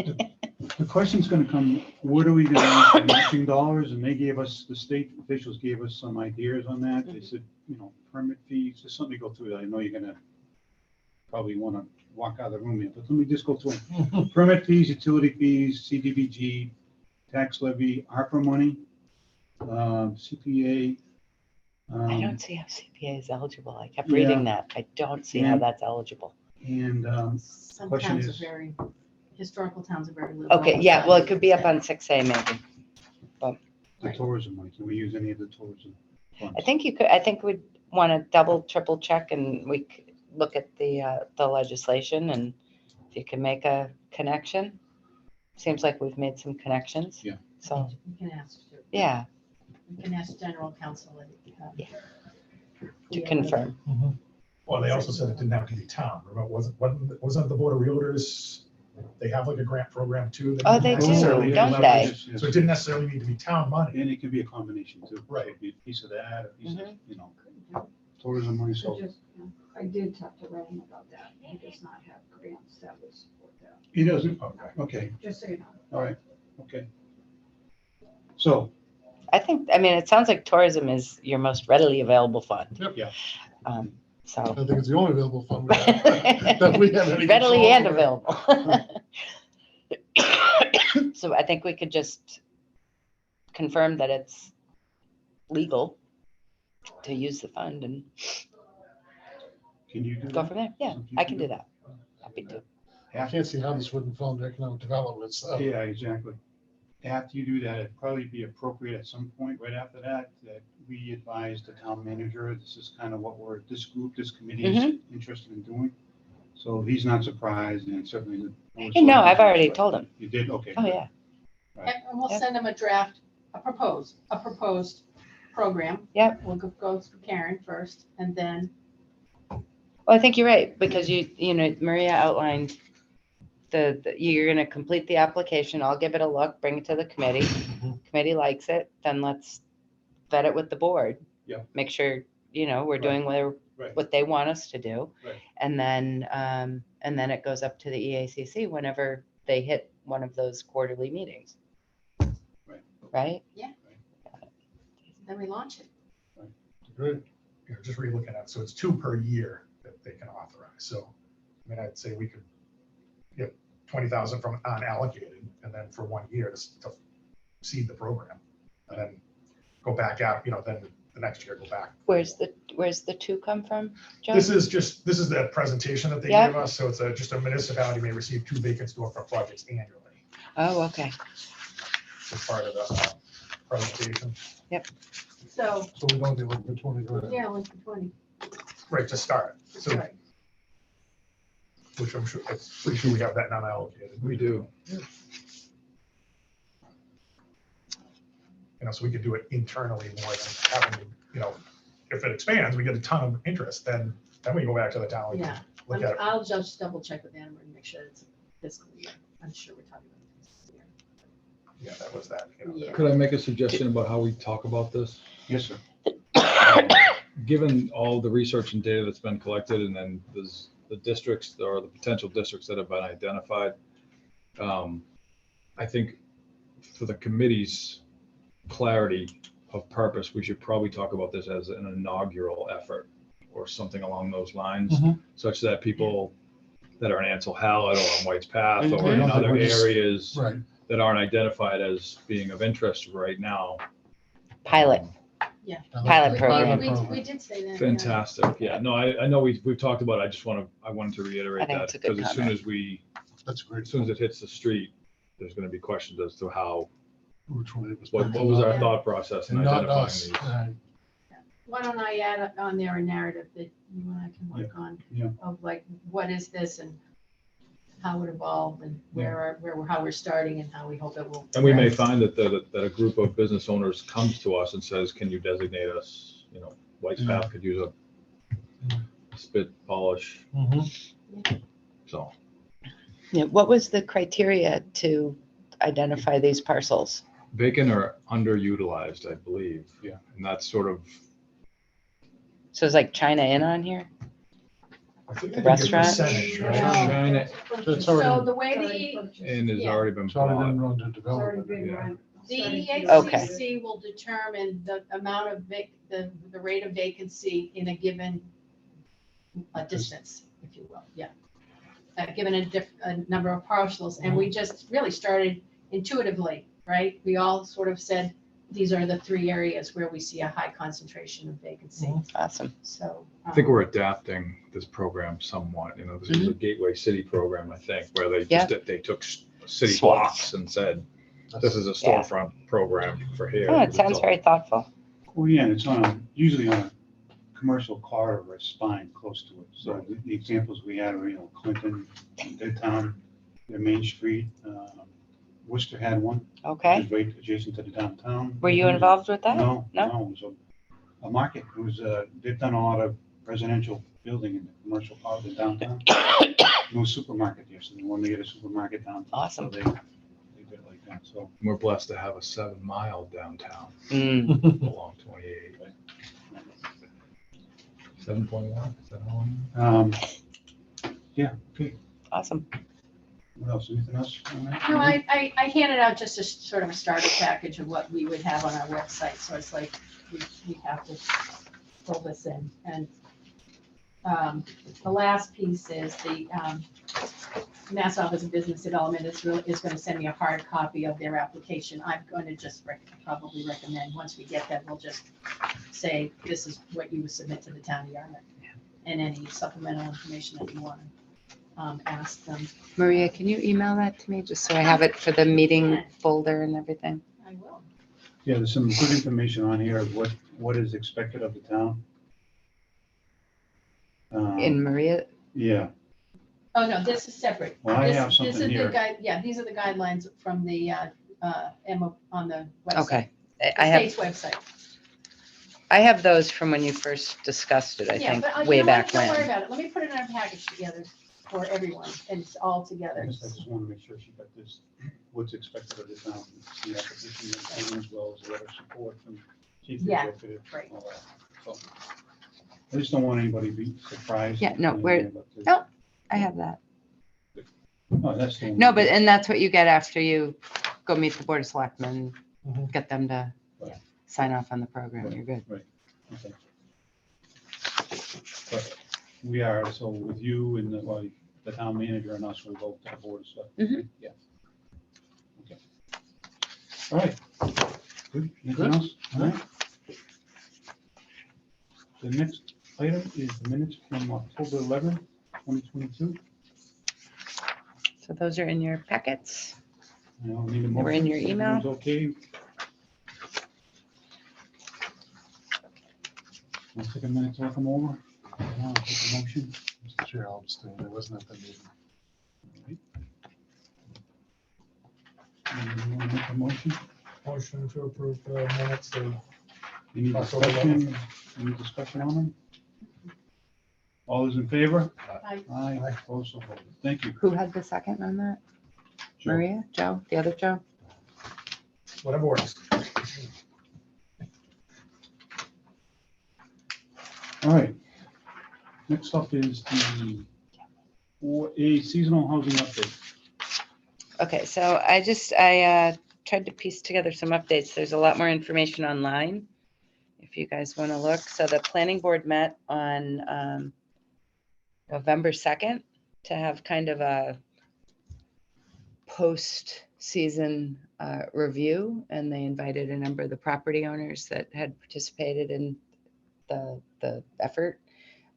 Speaker 1: the question's gonna come, what are we gonna use for matching dollars? And they gave us, the state officials gave us some ideas on that. They said, permit fees, just let me go through that. I know you're gonna probably wanna walk out of the room here, but let me just go through them. Permit fees, utility fees, CDBG, tax levy, ARPA money, CPA.
Speaker 4: I don't see how CPA is eligible. I kept
Speaker 1: Yeah.
Speaker 4: reading that. I don't see how
Speaker 1: Yeah.
Speaker 4: that's eligible.
Speaker 1: And
Speaker 3: Some
Speaker 1: Question
Speaker 3: towns are
Speaker 1: is-
Speaker 3: very, historical towns are very liberal.
Speaker 4: Okay, yeah, well, it could be up on 6A maybe.
Speaker 1: the
Speaker 3: Right.
Speaker 1: tourism money, can we use any of the tourism funds?
Speaker 4: I think you could, I think we'd want to double, triple check and we could look at the legislation and if you can make a connection. Seems like we've made some connections.
Speaker 1: Yeah.
Speaker 4: So,
Speaker 3: We can ask,
Speaker 4: yeah,
Speaker 3: we can ask general counsel.
Speaker 4: Yeah. to confirm.
Speaker 5: Well, they also said it didn't have to be town. Remember, wasn't the Board of Realtors, they have like a grant program too? that
Speaker 4: Oh, they
Speaker 5: didn't
Speaker 4: do,
Speaker 5: necessarily-
Speaker 4: don't they?
Speaker 1: Yes.
Speaker 5: So it didn't necessarily need to be town money.
Speaker 1: And it could be a combination too.
Speaker 5: Right.
Speaker 1: It'd be a piece of that, a piece of,
Speaker 4: Mm-hmm.
Speaker 1: tourism money,
Speaker 8: So
Speaker 1: so
Speaker 8: just, I did talk to Ryan about that. He does not have grants that would support that.
Speaker 1: he doesn't,
Speaker 5: Okay.
Speaker 1: okay,
Speaker 8: Just so you know.
Speaker 1: all right, okay. So,
Speaker 4: I think, I mean, it sounds like tourism is your most readily available fund.
Speaker 6: Yep.
Speaker 1: Yeah.
Speaker 4: So.
Speaker 6: I think it's the only available fund we have, that we have any
Speaker 4: Readily
Speaker 6: control
Speaker 4: and
Speaker 6: over.
Speaker 4: available. So I think we could just confirm that it's legal to use the fund and
Speaker 1: can you do
Speaker 4: go
Speaker 1: that?
Speaker 4: from there. Yeah, I can do that. Happy to.
Speaker 6: I can't see how this wouldn't fall under economic development, so.
Speaker 1: Yeah, exactly. After you do that, it'd probably be appropriate at some point, right after that, that we advise the town manager, this is kind of what this committee is interested in doing. So he's not surprised and certainly.
Speaker 4: No, I've already told him.
Speaker 1: You did, okay.
Speaker 4: Oh, yeah.
Speaker 3: And we'll
Speaker 4: Yep.
Speaker 3: send them a draft, a proposed program.
Speaker 4: Yep.
Speaker 3: We'll go through Karen first and then,
Speaker 4: Well, I think you're right, because Maria outlined you're gonna complete the application, I'll give it a look, bring it to the committee. Committee likes it, then let's vet it with the board.
Speaker 1: Yeah.
Speaker 4: Make sure, we're
Speaker 1: Right.
Speaker 4: doing
Speaker 1: Right.
Speaker 4: what they want us to do.
Speaker 1: Right.
Speaker 4: And then it goes up to the EACC whenever they hit one of those quarterly meetings.
Speaker 1: Right.
Speaker 4: Right?
Speaker 3: Then we launch it.
Speaker 6: Great.
Speaker 5: Just re-looking at it, so it's 2 per year that they can authorize, so, I mean, I'd say we could get 20,000 from unallocated, and then for 1 year to seed the program, and then go back out, then the next year go back.
Speaker 4: Where's the 2 come from, Joe?
Speaker 5: This is the presentation that they
Speaker 4: Yeah.
Speaker 5: gave us, so it's just a municipality may receive 2 vacant storefront projects annually,
Speaker 4: Oh, okay.
Speaker 5: as part of the presentation,
Speaker 3: So,
Speaker 6: So we don't get like the 20 grand.
Speaker 3: yeah, only for 20.
Speaker 5: right, to start, so,
Speaker 3: Right.
Speaker 5: which I'm pretty sure we have that non-allocated.
Speaker 7: We do.
Speaker 5: So we could do it internally more than having, if it expands, we get a ton of interest, then we go back to the town. and
Speaker 3: Yeah.
Speaker 5: Look at it.
Speaker 3: I'll just double check with Anna and make sure it's fiscal year. I'm sure we're talking about fiscal year.
Speaker 5: Yeah, that was that.
Speaker 3: Yeah.
Speaker 7: Could I make a suggestion about how we talk about this?
Speaker 1: Yes, sir.
Speaker 7: Given all the research and data that's been collected, and then there's the districts or the potential districts that have been identified, I think for the committee's clarity of purpose, we should probably talk about this as an inaugural effort or something along those lines,
Speaker 6: Mhm.
Speaker 7: such that people that are in Ansel Hallett or on White's Path or
Speaker 4: Mhm.
Speaker 7: in
Speaker 6: I don't
Speaker 7: other
Speaker 6: think we're just-
Speaker 7: areas
Speaker 6: Right.
Speaker 7: that aren't identified as being of interest right now.
Speaker 4: Pilot.
Speaker 6: I like
Speaker 4: Pilot
Speaker 6: the
Speaker 4: program.
Speaker 3: We did say that. yeah.
Speaker 7: Fantastic. Yeah, no, I know we've talked about it. I wanted to
Speaker 4: I
Speaker 7: reiterate
Speaker 4: think
Speaker 7: that
Speaker 4: it's a good
Speaker 7: because as soon
Speaker 4: comment.
Speaker 7: as
Speaker 6: That's great.
Speaker 7: as soon as it hits the street, there's going to be questions as to how,
Speaker 6: Which one it was.
Speaker 7: what was our
Speaker 3: Yeah.
Speaker 7: thought process in
Speaker 6: And not
Speaker 7: identifying
Speaker 6: us.
Speaker 7: these.
Speaker 6: Right.
Speaker 3: Why don't I add on there a narrative that you and I can work on?
Speaker 1: Yeah.
Speaker 3: Of like, what is this and how it evolved and how we're starting and how we hope it will.
Speaker 7: And we may
Speaker 3: progress.
Speaker 7: find that a group of business owners comes to us and says, can you designate us, White's Path could use a spit polish,
Speaker 6: Mhm.
Speaker 7: so.
Speaker 4: Yeah, what was the criteria to identify these parcels?
Speaker 7: Vacant or underutilized, I believe.
Speaker 1: Yeah.
Speaker 7: And that's sort of,
Speaker 4: So it's like China Inn on here?
Speaker 5: I think
Speaker 4: The
Speaker 5: they get
Speaker 4: restaurant?
Speaker 5: percentage, right?
Speaker 3: No.
Speaker 7: China
Speaker 6: That's
Speaker 3: So
Speaker 6: already,
Speaker 3: the way
Speaker 7: Inn has
Speaker 3: Yeah.
Speaker 7: already been
Speaker 6: it's already been
Speaker 7: bought.
Speaker 6: run to development.
Speaker 7: Yeah.
Speaker 3: the
Speaker 4: Okay.
Speaker 3: EACC will determine the amount of the rate of vacancy in a given distance, if you will, yeah. Given a number of parcels, and we just really started intuitively, right? We all sort of said, these are the 3 areas where we see a high concentration of vacancy,
Speaker 4: Awesome.
Speaker 3: so.
Speaker 7: I think we're adapting this program somewhat, this is a Gateway City program, I think, where they
Speaker 4: Yeah.
Speaker 7: just, they took city
Speaker 4: Swaths.
Speaker 7: blocks and said, this is a
Speaker 4: Yeah.
Speaker 7: storefront program for here.
Speaker 4: Oh, it sounds very thoughtful.
Speaker 1: Well, yeah, and it's usually on a commercial corridor or spine close to it. So the examples we had were, Clinton, Midtown, their Main Street, Worcester had one.
Speaker 4: Okay.
Speaker 1: Which is right adjacent to the downtown.
Speaker 4: Were you involved with that?
Speaker 1: No,
Speaker 4: No?
Speaker 1: no, it was a market. It was, they've done a lot of residential building in the commercial part of the downtown. No supermarket there, so they wanted to get a supermarket downtown.
Speaker 4: Awesome.
Speaker 1: So they did it like that, so.
Speaker 7: We're blessed to have a 7-mile downtown
Speaker 4: Mm,
Speaker 7: along 28. 7.1, is that how long?
Speaker 1: Yeah, okay.
Speaker 4: awesome.
Speaker 1: What else? Anything else on that?
Speaker 3: No, I handed out just a sort of a starter package of what we would have on our website, so it's like, we have to fill this in, and the last piece is the Mass Office of Business Development is gonna send me a hard copy of their application. I'm going to just probably recommend, once we get that, we'll just say, this is what you would submit to the town of Yarmouth, and any supplemental information that you want to ask them.
Speaker 4: Maria, can you email that to me just so I have it for the meeting folder and everything?
Speaker 3: I will.
Speaker 1: Yeah, there's some good information on here of what is expected of the town.
Speaker 4: In Maria,
Speaker 1: Yeah,
Speaker 3: Oh, no, this is separate.
Speaker 1: Well, I
Speaker 3: This-
Speaker 1: have
Speaker 3: this
Speaker 1: something
Speaker 3: is the
Speaker 1: here.
Speaker 3: Yeah, these are the guidelines from the, on the website.
Speaker 4: okay.
Speaker 3: The
Speaker 4: I have,
Speaker 3: state's website.
Speaker 4: I have those from when you first discussed it, I
Speaker 3: Yeah,
Speaker 4: think,
Speaker 3: but you
Speaker 4: way
Speaker 3: know what?
Speaker 4: back
Speaker 3: Don't worry
Speaker 4: when.
Speaker 3: about it. Let me put it in a package together for everyone, and it's all
Speaker 1: I
Speaker 3: together.
Speaker 1: guess I just want to make sure she got this, what's expected of the town, the application, and as well as a letter of support from chief
Speaker 3: Yeah,
Speaker 1: executive.
Speaker 3: right.
Speaker 1: all that. So, I just don't want anybody to be surprised.
Speaker 4: Yeah, no, we're-
Speaker 1: But,
Speaker 4: no. I have that.
Speaker 1: No, that's the one.
Speaker 4: No, but, and that's what you get after you go meet the Board of Selectmen,
Speaker 5: Mhm.
Speaker 4: get them to
Speaker 1: Right.
Speaker 4: sign off on the program. You're good.
Speaker 1: Okay. But we are, so with you and the, well, the town manager and us, we'll go to the board of stuff.
Speaker 4: Mhm.
Speaker 1: Yeah. Okay. All right. Good. Anything
Speaker 6: Good.
Speaker 1: else? All right. The next item is the minutes from October 11th, 2022.
Speaker 4: So those are in your packets.
Speaker 1: I'll need a
Speaker 4: They were in
Speaker 1: motion.
Speaker 4: your email.
Speaker 1: Everyone's okay. I'll take a minute to look them over. I'll take a motion.
Speaker 6: Mr. Chair, I'll abstain. I wasn't at the meeting.
Speaker 1: Anyone want to make a motion?
Speaker 5: Motion to approve the minutes of
Speaker 1: Any
Speaker 5: October
Speaker 1: discussion? Any discussion on them? All those in favor?
Speaker 3: I-
Speaker 1: Aye. Opposed, so voted. Thank you.
Speaker 4: Who had the second on that?
Speaker 1: Joe.
Speaker 4: Maria? Joe? The other Joe?
Speaker 5: whatever works.
Speaker 1: All right. Next up is the, for a seasonal housing update.
Speaker 4: Okay, so I tried to piece together some updates. There's a lot more information online if you guys want to look. So the planning board met on November 2nd to have kind of a post-season review, and they invited a number of the property owners that had participated in the effort.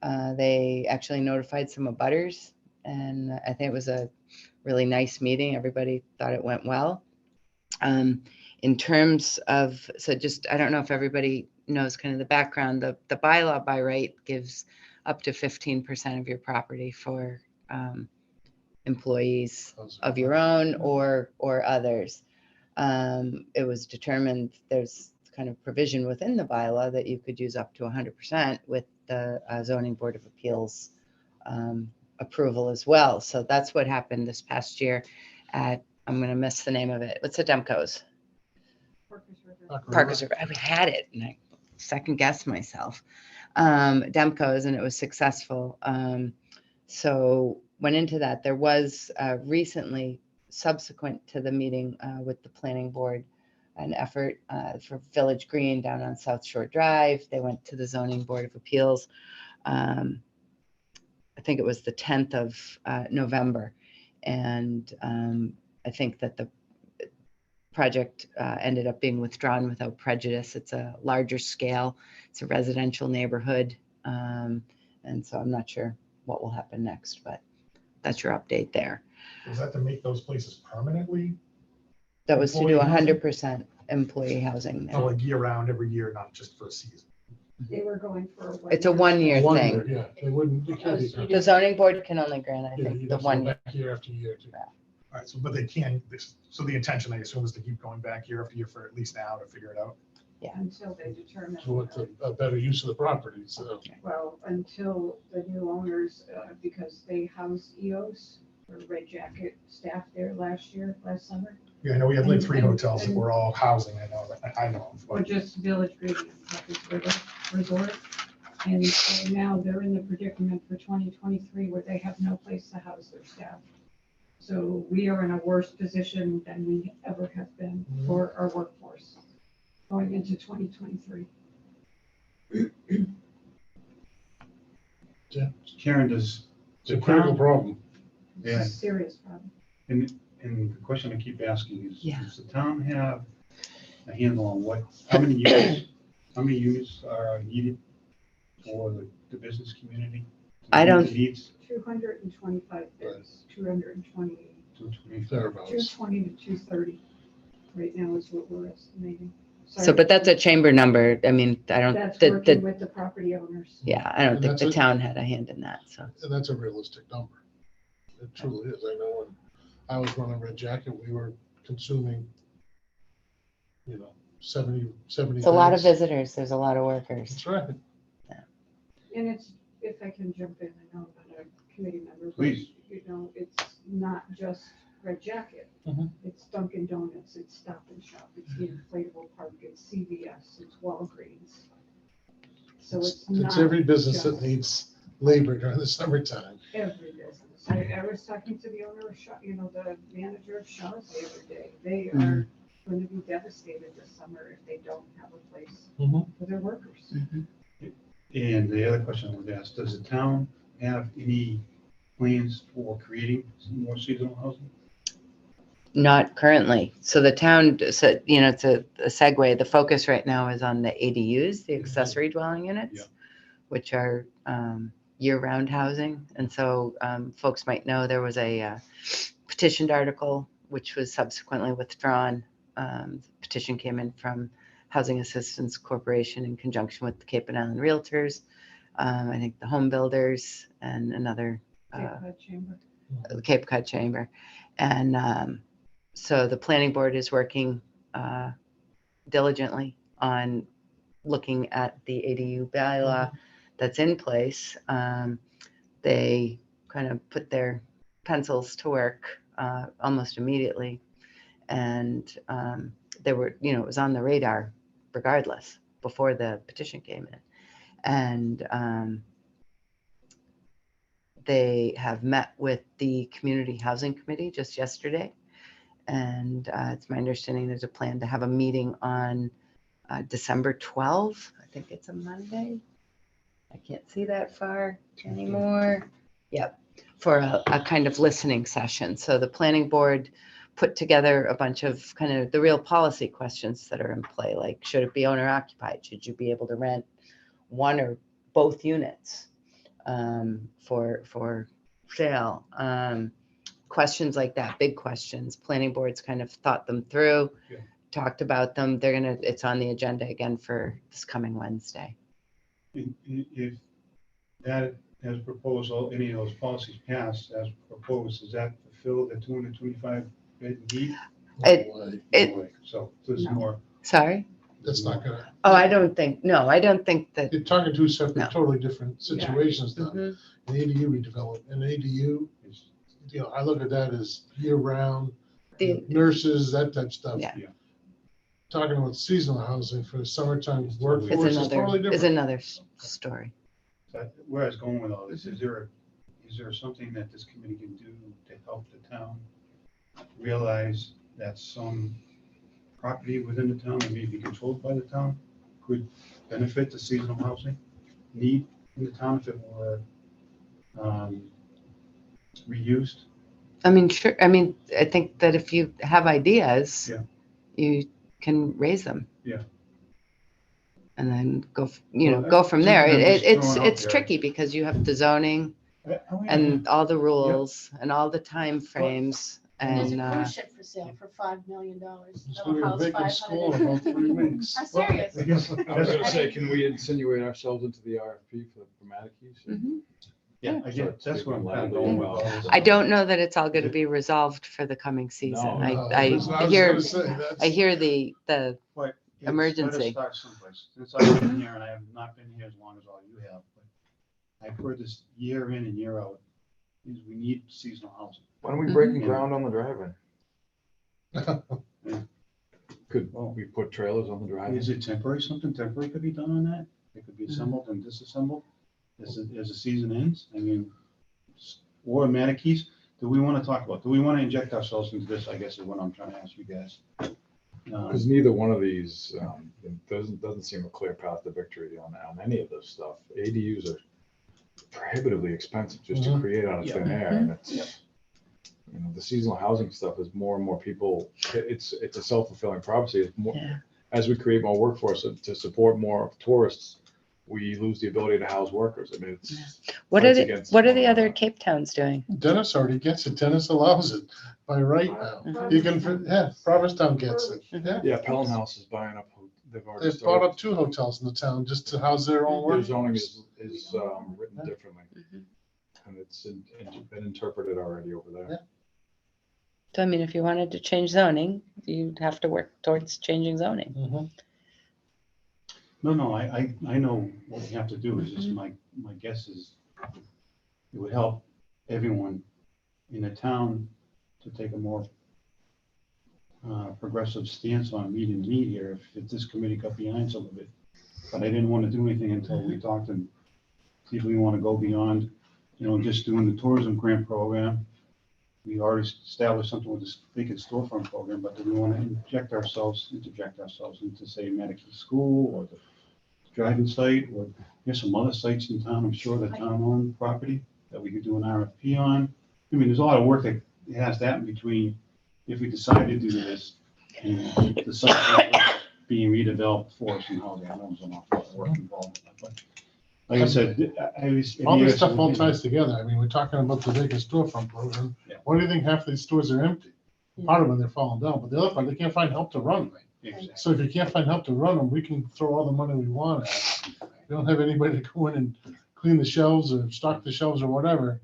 Speaker 4: They actually notified some abutters, and I think it was a really nice meeting. Everybody thought it went well. In terms of, so just, I don't know if everybody knows kind of the background, the bylaw by right gives up to 15% of your property for employees of your own or others. It was determined there's kind of provision within the bylaw that you could use up to 100% with the zoning board of appeals approval as well. So that's what happened this past year at, I'm going to miss the name of it. What's the Demco's? Parkers River. I had it and I second guessed myself. Demco's, and it was successful. So went into that. There was recently, subsequent to the meeting with the planning board, an effort for Village Green down on South Shore Drive. They went to the zoning board of appeals. I think it was the 10th of November. And I think that the project ended up being withdrawn without prejudice. It's a larger scale. It's a residential neighborhood. And so I'm not sure what will happen next, but that's your update there.
Speaker 5: Is that to make those places permanently?
Speaker 4: That was to do
Speaker 5: Employee housing?
Speaker 4: 100% employee housing
Speaker 5: So
Speaker 4: there.
Speaker 5: like year round, every year, not just for a season?
Speaker 8: They were going for.
Speaker 4: It's a one-year
Speaker 6: One
Speaker 4: thing.
Speaker 6: year, yeah, they wouldn't, you can't be-
Speaker 4: The zoning board can only grant, I
Speaker 6: yeah,
Speaker 4: think,
Speaker 6: you'd
Speaker 4: the
Speaker 6: have to go
Speaker 4: 1 year.
Speaker 6: back year after year.
Speaker 5: All right, so, but they can, so the intention, I assume, is to keep going back year after year for at least now to figure it out?
Speaker 8: Until they determine.
Speaker 6: So what's a better use of the property, so.
Speaker 8: Well, until the new owners, because they house EOS or Red Jacket staff there last summer,
Speaker 5: Yeah, I know we had like 3
Speaker 8: And-
Speaker 5: hotels that
Speaker 8: and-
Speaker 5: were all housing, I know of,
Speaker 8: or
Speaker 5: but
Speaker 8: just Village Green and Parkers River Resort. And so now they're in the predicament for 2023 where they have no place to house their staff. So we are in a worse position than we ever have been for our workforce going into 2023.
Speaker 1: Karen, does
Speaker 6: It's a critical problem.
Speaker 8: It's
Speaker 1: Yeah.
Speaker 8: a serious problem.
Speaker 1: and the question I keep asking is,
Speaker 4: Yeah.
Speaker 1: does the town have a handle on how many units are needed for the business community?
Speaker 4: I don't-
Speaker 1: The Needs
Speaker 8: 225 bids, 220,
Speaker 1: to 20.
Speaker 6: Thereabouts.
Speaker 8: 220 to 230 right now is what we're estimating.
Speaker 4: So, but that's a chamber number. I mean, I don't,
Speaker 8: That's
Speaker 4: the,
Speaker 8: working with the property owners.
Speaker 4: yeah, I don't
Speaker 6: And
Speaker 4: think
Speaker 6: that's
Speaker 4: the
Speaker 6: a-
Speaker 4: town had a hand in that, so.
Speaker 6: And that's a realistic number. It truly is. I know when I was running Red Jacket, we were consuming, 70.
Speaker 4: It's a lot of
Speaker 6: bids.
Speaker 4: visitors. There's a lot of workers.
Speaker 6: That's right.
Speaker 8: And it's, if I can jump in, I know I'm not a committee member. but,
Speaker 1: Please.
Speaker 8: It's not just Red Jacket.
Speaker 5: Mhm.
Speaker 8: It's Dunkin' Donuts, it's Stop and Shop, it's the inflatable park, it's CVS, it's Walgreens. So it's
Speaker 6: It's
Speaker 8: not
Speaker 6: every business that
Speaker 8: just
Speaker 6: needs labor during the summertime.
Speaker 8: every business. I was talking to the owner of the manager of Shaw's the other day. They are going to be devastated this summer if they don't have a place
Speaker 6: Mhm.
Speaker 8: for their workers.
Speaker 1: And the other question I would ask, does the town have any plans for creating some more seasonal housing?
Speaker 4: Not currently. So the town, so, it's a segue. The focus right now is on the ADUs, the accessory dwelling
Speaker 1: Yeah.
Speaker 4: units, which are year-round housing. And so folks might know there was a petitioned article, which was subsequently withdrawn. The petition came in from Housing Assistance Corporation in conjunction with the Cape and Island Realtors, I think the home builders, and another
Speaker 8: Cape Cod Chamber.
Speaker 4: the Cape Cod Chamber. And so the planning board is working diligently on looking at the ADU bylaw that's in place. They kind of put their pencils to work almost immediately. And they were, it was on the radar regardless before the petition came in. And they have met with the Community Housing Committee just yesterday. And it's my understanding there's a plan to have a meeting on December 12th. I think it's a Monday. I can't see that far anymore. Yep, for a kind of listening session. So the planning board put together a bunch of kind of the real policy questions that are in play, like should it be owner occupied? Should you be able to rent one or both units for sale? Questions like that, big questions. Planning board's kind of thought them through, talked about them. It's on the agenda again for this coming Wednesday.
Speaker 1: If that as proposed, any of those policies passed as proposed, does that fulfill the 225 bed need? So there's more.
Speaker 4: Sorry?
Speaker 6: That's not gonna,
Speaker 4: Oh, I don't think that.
Speaker 6: you're talking two separate,
Speaker 4: No.
Speaker 6: totally different situations though.
Speaker 4: Mhm.
Speaker 6: An ADU redevelopment, an ADU, I look at that as year round, nurses, that type of stuff.
Speaker 4: Yeah.
Speaker 6: Talking about seasonal housing for the summertime workforce
Speaker 4: Is
Speaker 6: is totally different.
Speaker 4: another story.
Speaker 1: Where I was going with all this, is there something that this committee can do to help the town realize that some property within the town that may be controlled by the town could benefit the seasonal housing need in the town if it were reused?
Speaker 4: I mean, sure. I mean, I think that if you have ideas, you can raise them.
Speaker 1: Yeah.
Speaker 4: And then go
Speaker 1: Well,
Speaker 4: go from there.
Speaker 1: something I'm just throwing out
Speaker 4: It's
Speaker 1: there.
Speaker 4: tricky because you have the zoning and all the rules and all the time frames.
Speaker 3: There's
Speaker 4: And
Speaker 3: a cruise ship for sale for $5 million.
Speaker 6: It's
Speaker 3: That'll
Speaker 6: gonna
Speaker 3: house
Speaker 6: be a vacant school in
Speaker 3: 500.
Speaker 6: about 3 weeks.
Speaker 3: I'm serious.
Speaker 1: I guess
Speaker 7: I was gonna say, can we insinuate ourselves into the RFP for Mattakey's?
Speaker 4: Mhm.
Speaker 1: Yeah, I guess that's what I'm kind of going with.
Speaker 4: I don't know that it's all going to be resolved for the coming season.
Speaker 7: No,
Speaker 6: No,
Speaker 4: I
Speaker 6: that's what I was
Speaker 4: hear
Speaker 6: gonna say, that's-
Speaker 4: I hear the
Speaker 1: But it's
Speaker 4: Emergency.
Speaker 1: gotta start someplace. Since I've been here, and I have not been here as long as all you have, but I've heard this year in and year out, is we need seasonal housing.
Speaker 7: When are we
Speaker 4: breaking
Speaker 7: ground on the drive-in? Could we put trailers on the drive-in?
Speaker 1: Is it temporary, something temporary could be done on that? It could be assembled and disassembled as the season ends? I mean, or Mattakey's, do we want to talk about, do we want to inject ourselves into this, I guess is what I'm trying to ask you guys.
Speaker 7: Because neither one of these, doesn't seem a clear path to victory on any of this stuff. ADUs are prohibitively expensive just to
Speaker 6: Mhm.
Speaker 7: create out of thin air, and it's, the seasonal housing stuff is more and more people, it's a self-fulfilling prophecy. It's more,
Speaker 4: Yeah.
Speaker 7: as we create more workforce to support more tourists, we lose the ability to house workers. I mean, it's.
Speaker 4: what
Speaker 7: fights
Speaker 4: are
Speaker 7: against
Speaker 4: the
Speaker 7: one
Speaker 4: other
Speaker 7: another.
Speaker 4: Cape Towns doing?
Speaker 6: Dennis already gets it. Dennis allows it by right now. You can, Provincetown gets it. Yeah.
Speaker 7: Yeah, Pelham House is buying up, they've already
Speaker 6: They've bought
Speaker 7: started.
Speaker 6: up 2 hotels in the town just to house their own
Speaker 7: Their
Speaker 6: workforce.
Speaker 7: zoning is written differently,
Speaker 4: Mhm.
Speaker 7: and it's been interpreted already over there.
Speaker 6: Yeah.
Speaker 4: So I mean, if you wanted to change zoning, you'd have to work towards changing zoning.
Speaker 6: Mhm.
Speaker 1: No, I know what we have to do, is just my guess is it would help everyone in the town to take a more progressive stance on meeting the need here if this committee got behind some of it. But I didn't want to do anything until we talked and see if we want to go beyond, just doing the tourism grant program. We already established something with this vacant storefront program, but do we want to interject ourselves into, say, Medicaid School or the driving site, or there's some other sites in town, I'm sure, the town-owned property that we could do an RFP on. I mean, there's a lot of work that has to happen between if we decide to do this and the site being redeveloped for us and how I know there's an awful lot of work involved in that. But like I said,
Speaker 6: All this stuff all ties together. I mean, we're talking about the vacant storefront program.
Speaker 1: Yeah.
Speaker 6: Why do you think half these stores are empty? Part of them, they're falling down, but the other part, they can't find help to run them.
Speaker 1: Exactly.
Speaker 6: So if you can't find help to run them, we can throw all the money we want at it. We don't have anybody to go in and clean the shelves or stock the shelves or whatever.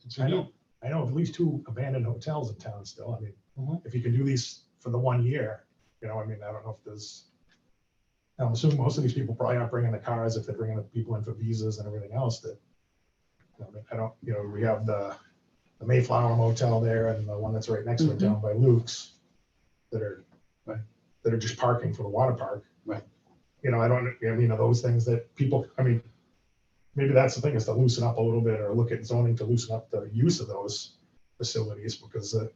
Speaker 6: It's a need.
Speaker 5: I know of at least 2 abandoned hotels in town still. I mean,
Speaker 6: Mhm.
Speaker 5: if you can do these for the 1 year, I mean, I don't know if there's, I'm assuming most of these people probably aren't bringing the cars if they're bringing the people in for visas and everything else that, I don't, we have the Mayflower Motel there and the one that's right next to it down by Luke's that are just parking for the water park.
Speaker 1: Right.
Speaker 5: Those things that people, maybe that's the thing, is to loosen up a little bit or look at zoning to loosen up the use of those facilities, because it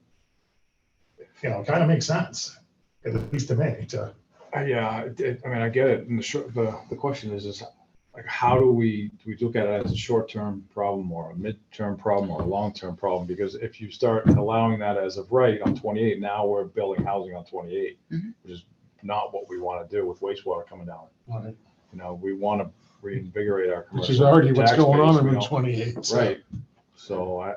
Speaker 5: kind of makes sense, at least to me, to.
Speaker 7: Yeah, I get it. And the question is like, how do we look at it as a short-term problem or a mid-term problem or a long-term problem? Because if you start allowing that as of right on 28, now we're building housing on 28, which is not what we want to do with wastewater coming down.
Speaker 6: Right.
Speaker 7: We want to reinvigorate our commercial.
Speaker 6: Which is already what's
Speaker 7: tax
Speaker 6: going
Speaker 7: base.
Speaker 6: on
Speaker 7: We
Speaker 6: in Route
Speaker 7: don't-
Speaker 6: 28. So.
Speaker 7: Right. So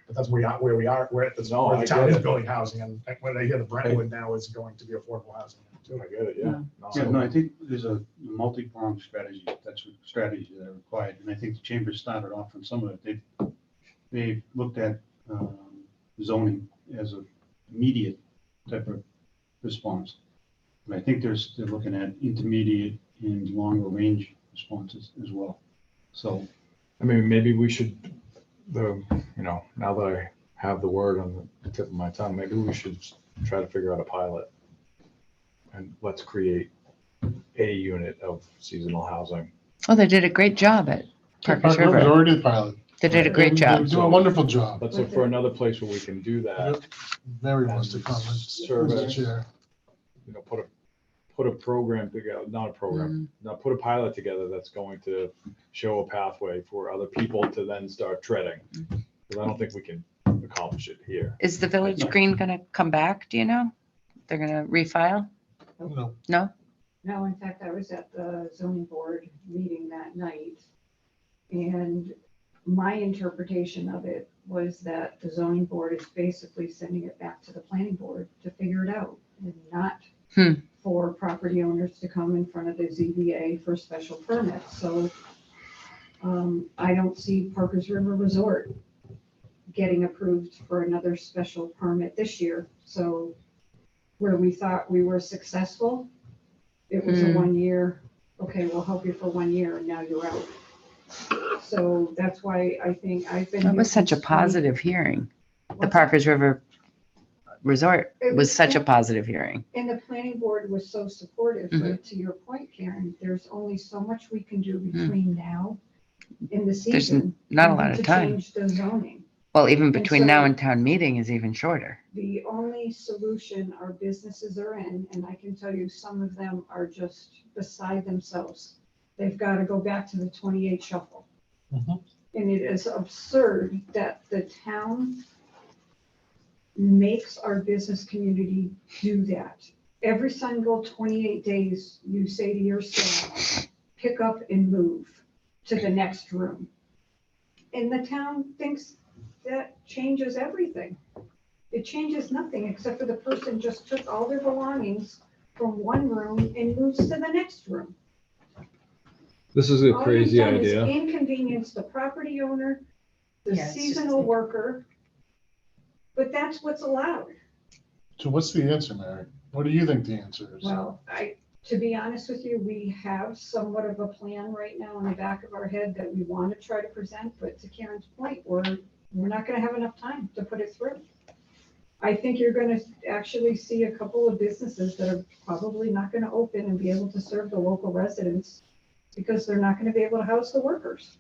Speaker 5: But that's where we are, where the
Speaker 7: No, I
Speaker 5: town
Speaker 7: get
Speaker 5: is
Speaker 7: it.
Speaker 5: building housing, and when I hear the Brentwood now is going to be affordable housing too.
Speaker 7: I get it, yeah. No,
Speaker 1: Yeah, no, I think there's a multi-pronged strategy. That's strategies that are required. And I think the chamber started off on some of it. They've looked at zoning as an immediate type of response. And I think they're looking at intermediate and longer range responses as well. So,
Speaker 7: Maybe we should, now that I have the word on the tip of my tongue, maybe we should try to figure out a pilot. And let's create a unit of seasonal housing.
Speaker 4: Oh, they did a great job at Parkers
Speaker 6: Park River's
Speaker 4: River.
Speaker 6: already the pilot.
Speaker 4: They did a great
Speaker 6: They
Speaker 4: job.
Speaker 6: do a wonderful job.
Speaker 7: Let's look for another place where we can do that.
Speaker 6: Yep. Mary wants to comment.
Speaker 7: Service.
Speaker 6: Mr. Chair.
Speaker 7: Put a program together, not a program, not put a pilot together that's going to show a pathway for other people to then start treading. Because I don't think we can accomplish it here.
Speaker 4: Is the Village Green going to come back? Do you know? They're going to refile?
Speaker 6: No.
Speaker 4: No?
Speaker 8: No, in fact, I was at the zoning board meeting that night. And my interpretation of it was that the zoning board is basically sending it back to the planning board to figure it out, and not for property owners to come in front of the ZBA for special permits. So I don't see Parkers River Resort getting approved for another special permit this year. So where we thought we were successful, it was a 1 year, okay, we'll help you for 1 year and now you're out. So that's why I think I've been.
Speaker 4: That
Speaker 8: here
Speaker 4: was such a
Speaker 8: since 20
Speaker 4: positive hearing. The
Speaker 8: What's that?
Speaker 4: Parkers River Resort
Speaker 8: It
Speaker 4: was
Speaker 8: was
Speaker 4: such a
Speaker 8: good.
Speaker 4: positive hearing.
Speaker 8: And the planning board was so supportive,
Speaker 4: Mm-hmm.
Speaker 8: but to your point, Karen, there's only so much we can do between now and the
Speaker 4: There's
Speaker 8: season.
Speaker 4: not a
Speaker 8: We
Speaker 4: lot
Speaker 8: need
Speaker 4: of
Speaker 8: to
Speaker 4: time.
Speaker 8: change the zoning.
Speaker 4: Well, even between now
Speaker 8: so-
Speaker 4: and town meeting is even shorter.
Speaker 8: The only solution our businesses are in, and I can tell you some of them are just beside themselves. They've got to go back to the 28 shuffle.
Speaker 6: Mhm.
Speaker 8: And it is absurd that the town makes our business community do that. Every single 28 days, you say to your staff, pick up and move to the next room. And the town thinks that changes everything. It changes nothing except for the person just took all their belongings from one room and moves to the next room.
Speaker 7: This is a
Speaker 8: All
Speaker 7: crazy
Speaker 8: you've done is
Speaker 7: idea.
Speaker 8: inconvenience the property owner, the
Speaker 4: Yeah, it's just-
Speaker 8: seasonal worker, but that's what's allowed.
Speaker 6: So what's the answer, Mary? What do you think the answer is?
Speaker 8: Well, to be honest with you, we have somewhat of a plan right now in the back of our head that we want to try to present, but to Karen's point, we're We're not gonna have enough time to put it through. I think you're gonna actually see a couple of businesses that are probably not gonna open and be able to serve the local residents because they're not gonna be able to house the workers.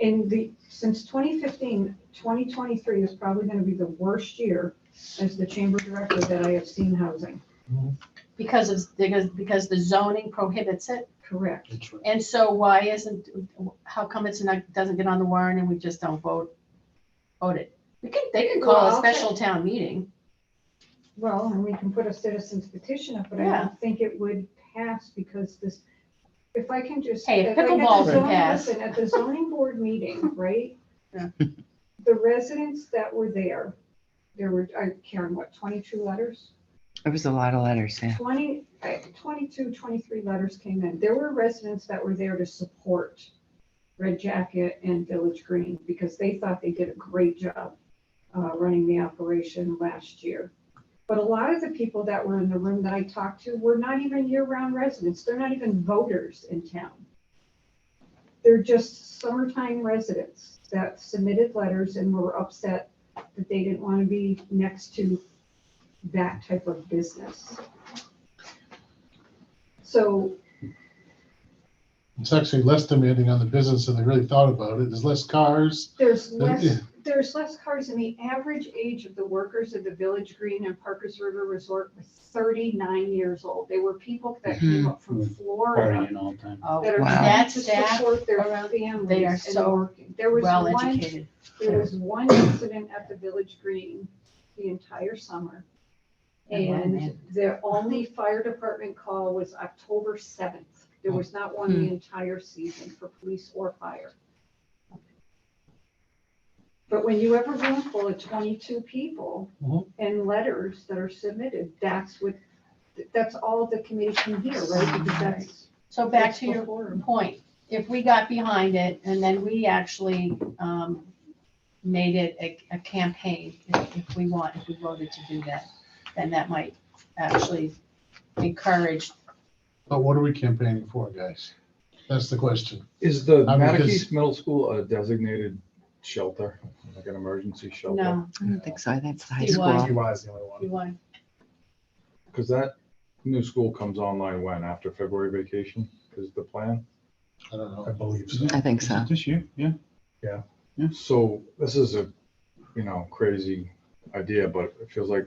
Speaker 8: Since 2015, 2023 is probably gonna be the worst year as the chamber director that I have seen housing.
Speaker 3: Because the zoning prohibits it.
Speaker 8: Correct.
Speaker 6: That's right.
Speaker 3: And so how come doesn't get on the warrant and we just don't vote it? They can call
Speaker 8: Well,
Speaker 3: a
Speaker 8: I'll
Speaker 3: special town meeting.
Speaker 8: Well, and we can put a citizen's petition up, but I
Speaker 3: Yeah.
Speaker 8: don't think it would pass because if I can just.
Speaker 3: Hey, if
Speaker 8: like at the
Speaker 3: pickleball can
Speaker 8: zoning-
Speaker 3: pass.
Speaker 8: listen, At the zoning board meeting, right?
Speaker 3: Yeah.
Speaker 8: The residents that were there were, Karen, what, 22 letters?
Speaker 4: It was a lot of letters, yeah.
Speaker 8: 22, 23 letters came in. There were residents that were there to support Red Jacket and Village Green because they thought they did a great job running the operation last year. But a lot of the people that were in the room that I talked to were not even year-round residents. They're not even voters in town. They're just summertime residents that submitted letters and were upset that they didn't want to be next to that type of business. So
Speaker 6: It's actually less demanding on the business than they really thought about it. There's less cars.
Speaker 8: there's
Speaker 6: Yeah.
Speaker 8: less cars, and the average age of the workers at the Village Green and Parkers River Resort was 39 years old. They were people that came up from Florida
Speaker 1: Partying all the time.
Speaker 3: Oh,
Speaker 8: that are
Speaker 4: Wow.
Speaker 8: trying
Speaker 3: that
Speaker 8: to
Speaker 3: staff
Speaker 8: support their
Speaker 3: around-
Speaker 8: families.
Speaker 3: they are
Speaker 8: and
Speaker 3: so
Speaker 8: working. There was
Speaker 3: well
Speaker 8: one
Speaker 3: educated.
Speaker 8: There was one incident at the Village Green the entire summer.
Speaker 3: Oh, wow,
Speaker 8: And
Speaker 3: man.
Speaker 8: the only fire department call was October 7th. There was not one the entire season for police or fire. But when you have a room full of 22 people
Speaker 6: Mhm.
Speaker 8: and letters that are submitted, that's all the committee can hear, right? Because that's.
Speaker 3: So back
Speaker 8: that's
Speaker 3: to your
Speaker 8: before 'em.
Speaker 3: point, if we got behind it and then we actually made it a campaign, if we voted to do that, then that might actually encourage.
Speaker 6: But what are we campaigning for, guys? That's the question.
Speaker 7: Is the
Speaker 6: I mean,
Speaker 7: Mattakese
Speaker 6: because-
Speaker 7: Middle School a designated shelter, like an emergency shelter?
Speaker 3: No,
Speaker 4: I don't think so. That's the high
Speaker 3: See why?
Speaker 4: school.
Speaker 5: UI is the only one.
Speaker 3: you want,
Speaker 7: Because that new school comes online when, after February vacation, is the plan?
Speaker 6: I don't
Speaker 5: I
Speaker 6: know.
Speaker 5: believe so.
Speaker 4: I think so.
Speaker 1: This year, yeah.
Speaker 7: So this is a, crazy idea, but it feels like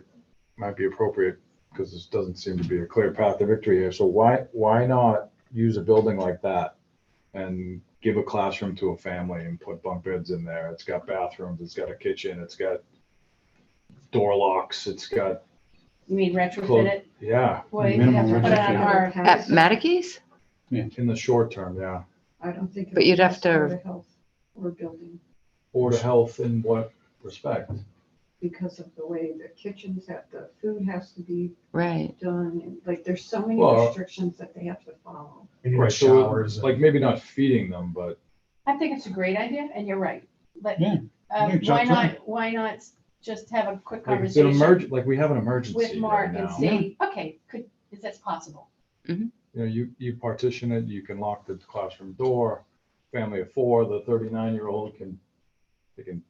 Speaker 7: might be appropriate because this doesn't seem to be a clear path to victory here. So why not use a building like that and give a classroom to a family and put bunk beds in there? It's got bathrooms, it's got a kitchen, it's got door locks, it's got,
Speaker 3: you mean retrofit it?
Speaker 7: yeah,
Speaker 3: Well, you
Speaker 1: Minimum
Speaker 3: have to put it on
Speaker 1: retrofit.
Speaker 3: our,
Speaker 4: At Mattakese?
Speaker 7: in the short term, yeah.
Speaker 8: I don't think.
Speaker 4: But you'd have
Speaker 8: it's Board
Speaker 4: to-
Speaker 8: of Health or building
Speaker 7: Board of Health in what respect?
Speaker 8: because of the way the kitchens have, the food has to be
Speaker 4: Right.
Speaker 8: done. And like, there's so many
Speaker 7: Well-
Speaker 8: restrictions that they have to follow.
Speaker 5: We need
Speaker 7: Right, so
Speaker 5: showers.
Speaker 7: like maybe not feeding them, but
Speaker 3: I think it's a great idea, and you're right. But
Speaker 1: Yeah.
Speaker 3: why
Speaker 1: jump
Speaker 3: not just have a quick
Speaker 7: like it's an
Speaker 3: conversation
Speaker 7: like we have an emergency
Speaker 3: with Mark
Speaker 7: right
Speaker 3: and
Speaker 7: now.
Speaker 3: see, okay, is this possible?
Speaker 7: You partition it, you can lock the classroom door, family of 4, the 39-year-old they can,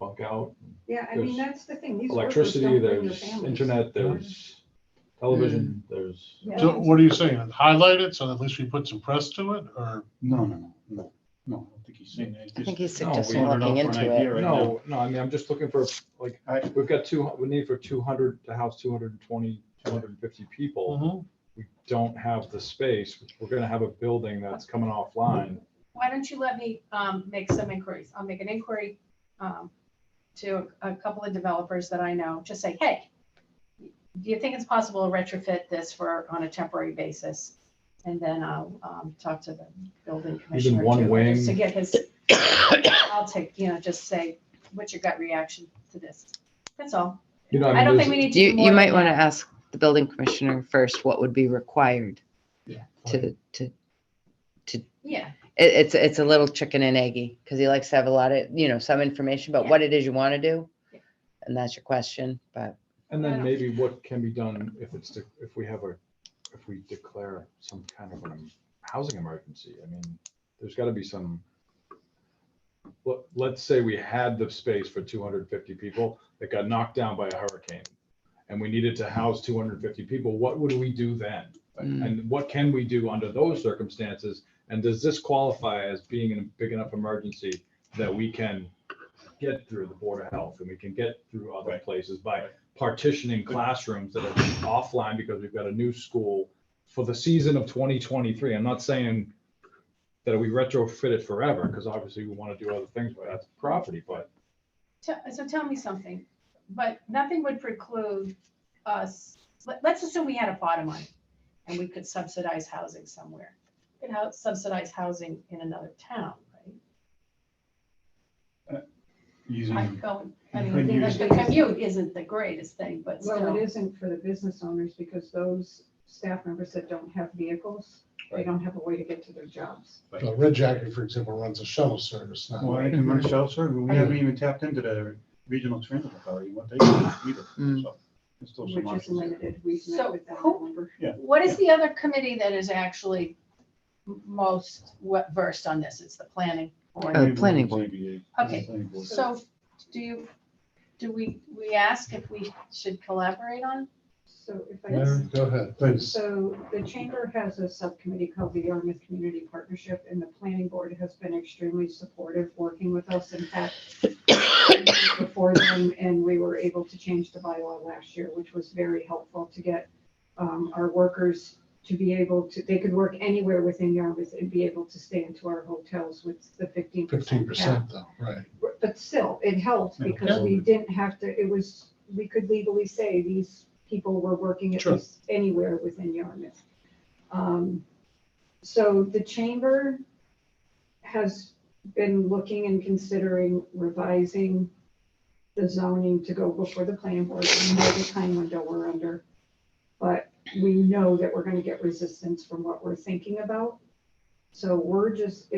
Speaker 7: bunk out.
Speaker 8: Yeah, I mean,
Speaker 7: There's
Speaker 8: that's the thing. These workers
Speaker 7: Electricity,
Speaker 8: don't bring their
Speaker 7: there's
Speaker 8: families.
Speaker 7: internet, there's television, there's,
Speaker 8: Yeah.
Speaker 6: So what are you saying? Highlight it so at least we put some press to it or?
Speaker 1: No, I don't think he's saying that.
Speaker 4: I think he's
Speaker 7: No, we
Speaker 4: suggesting
Speaker 1: wanted
Speaker 4: looking
Speaker 1: out for an
Speaker 4: into
Speaker 1: idea
Speaker 4: it.
Speaker 1: right now.
Speaker 7: no, I mean, I'm just looking for, like, we've got we need for 200 to house 220, 250 people. We don't have the space. We're gonna have a building that's coming offline.
Speaker 3: Why don't you let me make some inquiries? I'll make an inquiry to a couple of developers that I know, just say, hey, do you think it's possible to retrofit this on a temporary basis? And then I'll talk to the building commissioner.
Speaker 7: one
Speaker 3: too,
Speaker 7: wing.
Speaker 3: just to get his, I'll take, just say, what's your gut reaction to this? That's all.
Speaker 7: I mean,
Speaker 3: I don't think we need to do
Speaker 4: You
Speaker 3: more
Speaker 4: might
Speaker 3: than
Speaker 4: want to
Speaker 3: that.
Speaker 4: ask the building commissioner first what would be required.
Speaker 3: Yeah.
Speaker 4: Yeah, it's a little chicken and eggy because he likes to have a lot of, some information about
Speaker 3: Yeah.
Speaker 4: what it is you want to do.
Speaker 3: Yeah.
Speaker 4: And that's your question, but
Speaker 7: And
Speaker 3: I
Speaker 7: then
Speaker 3: don't-
Speaker 7: maybe what can be done if we declare some kind of housing emergency. I mean, there's got to be some let's say we had the space for 250 people that got knocked down by a hurricane, and we needed to house 250 people, what would we do then?
Speaker 4: Mm.
Speaker 7: And what can we do under those circumstances? And does this qualify as being a big enough emergency that we can get through the Board of Health and we can get through other places by partitioning classrooms that are offline because we've got a new school for the season of 2023? I'm not saying that we retrofit it forever, because obviously we want to do other things with that property, but
Speaker 3: So tell me something, but nothing would preclude us, let's assume we had a pot of money and we could subsidize housing somewhere. We could subsidize housing in another town, right?
Speaker 1: Using,
Speaker 3: I
Speaker 1: You
Speaker 3: mean,
Speaker 1: could use-
Speaker 3: the commute isn't the greatest thing, but
Speaker 8: Well,
Speaker 3: still.
Speaker 8: it isn't for the business owners because those staff members that don't have vehicles, they don't have a way to get to their jobs.
Speaker 6: So Red Jacket, for example, runs a shuttle service now.
Speaker 1: well, I can run a shuttle service, we haven't even tapped into the regional transit authority, what they do either.
Speaker 4: Mm.
Speaker 1: So there's still some
Speaker 8: Which is
Speaker 1: options there.
Speaker 8: limited. We've
Speaker 3: So
Speaker 8: met with them.
Speaker 3: who-
Speaker 8: remember?
Speaker 3: What is the other committee that is actually most versed on this? It's the planning board.
Speaker 4: Planning board.
Speaker 1: ZBA.
Speaker 3: Okay.
Speaker 1: Planning board.
Speaker 3: So do we ask if we should collaborate on?
Speaker 8: So if I,
Speaker 6: Mary, go ahead, please.
Speaker 8: so the chamber has a subcommittee called the Yarmouth Community Partnership, and the planning board has been extremely supportive working with us. In fact, before them, and we were able to change the bylaw last year, which was very helpful to get our workers to be able to, they could work anywhere within Yarmouth and be able to stay into our hotels with the 15%.
Speaker 6: 15% though, right.
Speaker 8: But still, it helped because we didn't have to, we could legally say these people were working at
Speaker 6: Sure.
Speaker 8: least anywhere within Yarmouth. So the chamber has been looking and considering revising the zoning to go before the planning board. We know the time window we're under, but we know that we're gonna get resistance from what we're thinking about. So we're just,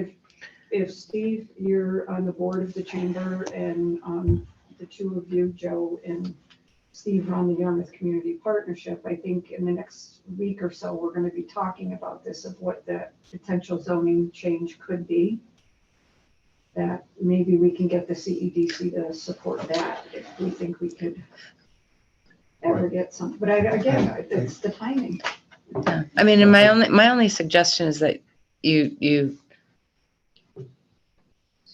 Speaker 8: if Steve, you're on the board of the chamber and the two of you, Joe and Steve, run the Yarmouth Community Partnership, I think in the next week or so, we're gonna be talking about this of what the potential zoning change could be. That maybe we can get the CEDC to support that if we think we could ever get some, but again, it's the timing.
Speaker 4: Yeah. I mean, and my only suggestion is that you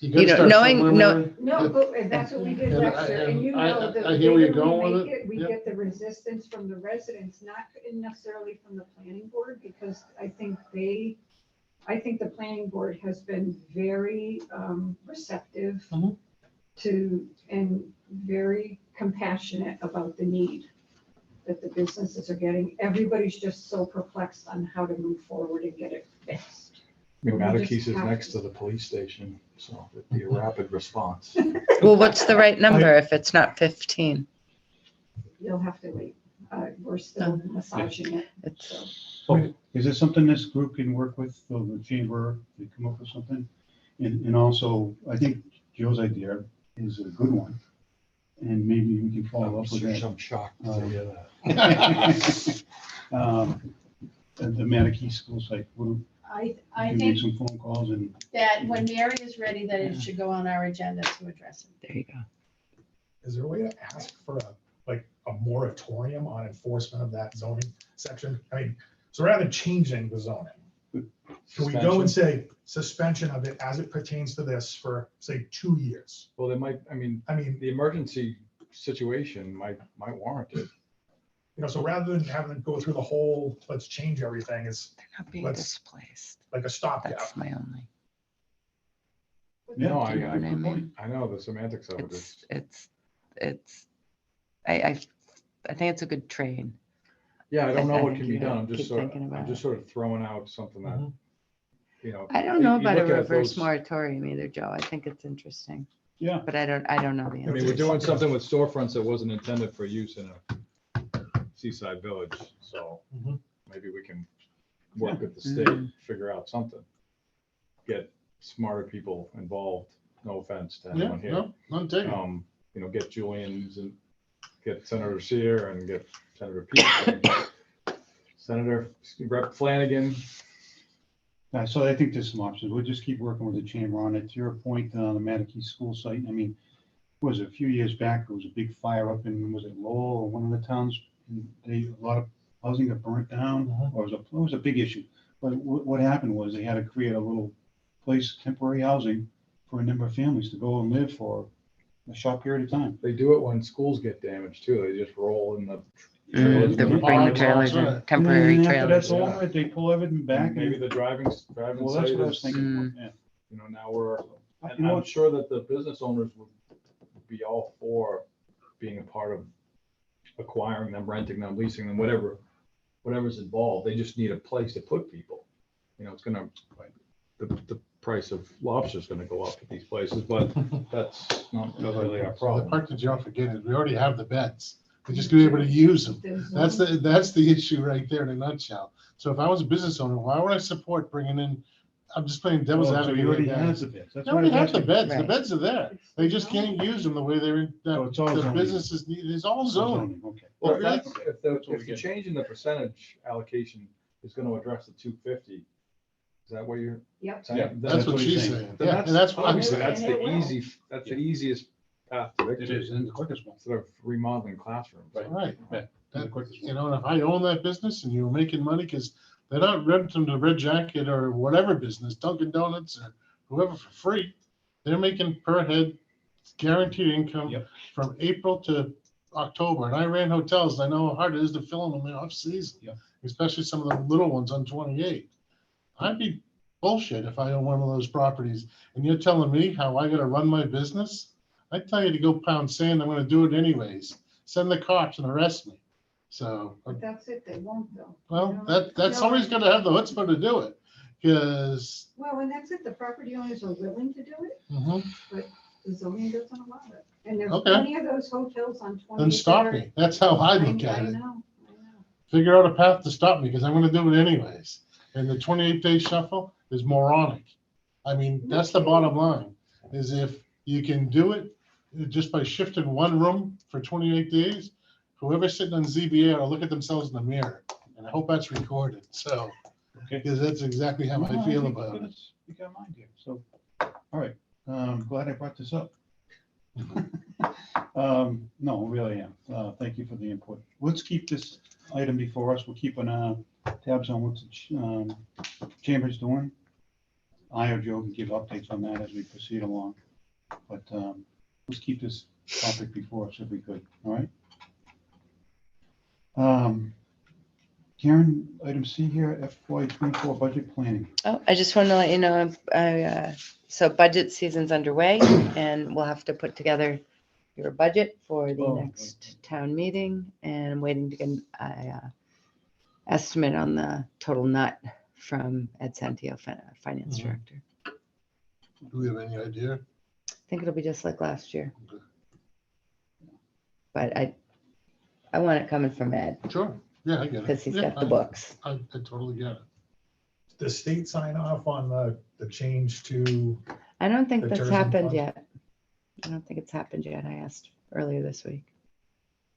Speaker 6: gotta
Speaker 4: know,
Speaker 6: start
Speaker 4: knowing-
Speaker 6: somewhere,
Speaker 4: no-
Speaker 6: Mary.
Speaker 8: No, but that's what we did
Speaker 6: And
Speaker 8: last year, and you
Speaker 6: I-
Speaker 8: know, the
Speaker 6: I hear where you're
Speaker 8: bigger we
Speaker 6: going with
Speaker 8: make
Speaker 6: it.
Speaker 8: we
Speaker 6: Yeah.
Speaker 8: get the resistance from the residents, not necessarily from the planning board, because I think the planning board has been very receptive
Speaker 6: Mhm.
Speaker 8: to, and very compassionate about the need that the businesses are getting. Everybody's just so perplexed on how to move forward and get it fixed.
Speaker 7: Mattakese is next to the police station, so it'd be a rapid response.
Speaker 4: well, what's the right number if it's not 15?
Speaker 8: You'll have to wait. We're still massaging it.
Speaker 4: It's
Speaker 1: So, is this something this group can work with, the chamber, to come up with something? And also, I think Joe's idea is a good one, and maybe we can follow up with that.
Speaker 7: I'm shocked to hear that.
Speaker 1: The Mattakese school site, we
Speaker 3: I
Speaker 1: can
Speaker 3: think
Speaker 1: make some phone calls and,
Speaker 3: that when Mary is ready, that it should go on our agenda to address it.
Speaker 4: there you go.
Speaker 5: Is there a way to ask for a moratorium on enforcement of that zoning section? I mean, so rather than changing the zoning, can we go and say suspension of it as it pertains to this for, say, 2 years?
Speaker 7: Well, they might, I mean, the emergency situation might warrant it.
Speaker 5: So rather than having to go through the whole, let's change everything, it's
Speaker 4: They're not being
Speaker 5: Let's-
Speaker 4: displaced.
Speaker 5: like a stopgap.
Speaker 4: That's my only.
Speaker 1: yeah.
Speaker 7: No,
Speaker 4: Do you know what I
Speaker 1: good
Speaker 4: mean?
Speaker 1: point.
Speaker 7: I know the semantics of it is.
Speaker 4: I think it's a good trade.
Speaker 7: Yeah, I don't know
Speaker 4: I
Speaker 7: what
Speaker 4: think
Speaker 7: can
Speaker 4: you
Speaker 7: be done.
Speaker 4: have to keep thinking about it.
Speaker 7: I'm just throwing out something that,
Speaker 4: I don't know
Speaker 7: you
Speaker 4: about a
Speaker 7: look at
Speaker 4: reverse
Speaker 7: those-
Speaker 4: moratorium either, Joe. I think it's interesting,
Speaker 1: Yeah,
Speaker 4: but I don't know the
Speaker 7: I mean, we're
Speaker 4: answer.
Speaker 7: doing something with storefronts that wasn't intended for use in a seaside village, so
Speaker 5: Mhm.
Speaker 7: maybe we can work with the
Speaker 4: Mm.
Speaker 7: state, figure out something. Get smarter people involved, no offense to
Speaker 6: Yeah,
Speaker 7: anyone here.
Speaker 6: no, none taken.
Speaker 7: Get Julian's and get Senator Seer and get Senator Pete, and Senator Rep Flanagan,
Speaker 1: So I think there's some options. We'll just keep working with the chamber on it. To your point, the Mattakey school site, I mean, was it a few years back, there was a big fire up in, was it Lowell or one of the towns? And a lot of housing got burnt down, or it was a big issue. But what happened was they had to create a little place, temporary housing for a number of families to go and live for a short period of time.
Speaker 7: They do it when schools get damaged too. They just roll in the.
Speaker 4: They
Speaker 7: trailers
Speaker 4: bring
Speaker 7: and
Speaker 4: the
Speaker 6: Barns,
Speaker 4: trailers in,
Speaker 6: right.
Speaker 4: temporary
Speaker 1: And after
Speaker 4: trailers.
Speaker 1: that's over, they pull everything back.
Speaker 7: And maybe
Speaker 1: And
Speaker 7: the driving
Speaker 1: well, that's
Speaker 7: site
Speaker 1: what I was
Speaker 7: is,
Speaker 1: thinking. Yeah.
Speaker 7: you know, now we're,
Speaker 1: You
Speaker 7: and
Speaker 1: know
Speaker 7: I'm
Speaker 1: what?
Speaker 7: sure that the business owners would be all for being a part of acquiring them, renting them, leasing them, whatever's involved. They just need a place to put people. You know, it's gonna, the price of lobster is gonna go up at these places, but that's not really our
Speaker 6: The
Speaker 7: problem.
Speaker 6: part that you're forgetting is we already have the beds. We're just gonna be able to use them. That's the issue right there in a nutshell. So if I was a business owner, why would I support bringing in, I'm just playing devil's
Speaker 1: Oh, so
Speaker 6: advocate.
Speaker 1: you already
Speaker 6: here,
Speaker 1: have
Speaker 6: guys.
Speaker 1: the beds. That's
Speaker 6: No,
Speaker 1: what
Speaker 6: we
Speaker 1: I was
Speaker 6: have the
Speaker 1: asking.
Speaker 6: beds. The
Speaker 4: Right.
Speaker 6: beds are there. They just can't use them the way they're in,
Speaker 1: Oh, it's all
Speaker 6: the
Speaker 1: zoning.
Speaker 6: businesses need, it's all zoning.
Speaker 1: Okay.
Speaker 7: Well,
Speaker 6: Really?
Speaker 7: if
Speaker 1: That's what we
Speaker 7: the
Speaker 1: get.
Speaker 7: change in the percentage allocation is gonna address the 250, is that what you're
Speaker 8: Yep.
Speaker 7: saying?
Speaker 1: Yeah,
Speaker 7: Then
Speaker 6: That's what
Speaker 1: what
Speaker 6: she's
Speaker 1: he's
Speaker 6: saying.
Speaker 1: saying.
Speaker 7: then
Speaker 6: Yeah, and that's what I'm
Speaker 7: obviously,
Speaker 6: saying.
Speaker 7: that's
Speaker 8: And it
Speaker 7: the
Speaker 8: will.
Speaker 7: easy, that's the easiest path to
Speaker 1: It
Speaker 7: victory,
Speaker 1: is, and the quickest one.
Speaker 7: instead of remodeling classrooms.
Speaker 6: Right.
Speaker 1: And the
Speaker 6: That-
Speaker 1: quickest
Speaker 6: You
Speaker 1: one.
Speaker 6: know, and if I own that business and you were making money, because they're not renting the Red Jacket or whatever business, Dunkin' Donuts or whoever for free. They're making per head guaranteed income
Speaker 1: Yep.
Speaker 6: from April to October. And I ran hotels. I know how hard it is to fill them in the off season,
Speaker 1: Yep.
Speaker 6: especially some of the little ones on 28. I'd be bullshit if I own one of those properties. And you're telling me how I gotta run my business? I'd tell you to go pound sand. I'm gonna do it anyways. Send the cops and arrest me. So,
Speaker 8: But that's it, they won't though.
Speaker 6: well,
Speaker 8: You know?
Speaker 6: that's somebody's gotta have the chutzpah to do it. Because,
Speaker 8: Well, and that's it, the property owners are willing to do it,
Speaker 6: mhm,
Speaker 8: the zoning doesn't allow it. And there's
Speaker 6: Okay.
Speaker 8: plenty of those hotels on 20.
Speaker 6: then stop me. That's how I look at
Speaker 8: I
Speaker 6: it.
Speaker 8: know.
Speaker 6: Figure out a path to stop me because I'm gonna do it anyways. And the 28-day shuffle is moronic. I mean, that's the bottom line, is if you can do it just by shifting one room for 28 days, whoever's sitting on ZBA ought to look at themselves in the mirror. And I hope that's recorded, so,
Speaker 1: Okay.
Speaker 6: because that's exactly how I feel about it.
Speaker 1: You got mine here. So, all right, glad I brought this up. No, really am. Thank you for the input. Let's keep this item before us. We'll keep an tabs on what the chamber's doing. I or Joe can give updates on that as we proceed along. But let's keep this topic before us if we could, all right? Karen, item C here, FY 24 budget planning.
Speaker 4: Oh, I just want to let you know, so budget season's underway and we'll have to put together your budget for the
Speaker 1: Oh,
Speaker 4: next town meeting and I'm waiting to get a estimate on the total nut from Ed Santio, Finance
Speaker 6: Mhm.
Speaker 4: Director.
Speaker 6: Do we have any idea?
Speaker 4: I think it'll be just like last year,
Speaker 6: Okay.
Speaker 4: but I want it coming from Ed
Speaker 6: Sure, yeah, I get it.
Speaker 4: because he's
Speaker 6: Yeah,
Speaker 4: got the books.
Speaker 6: I totally get it.
Speaker 5: The state sign off on the change to,
Speaker 4: I don't think
Speaker 5: The
Speaker 4: that's
Speaker 5: tourism
Speaker 4: happened
Speaker 5: fund?
Speaker 4: yet. I don't think it's happened yet. I asked earlier this week.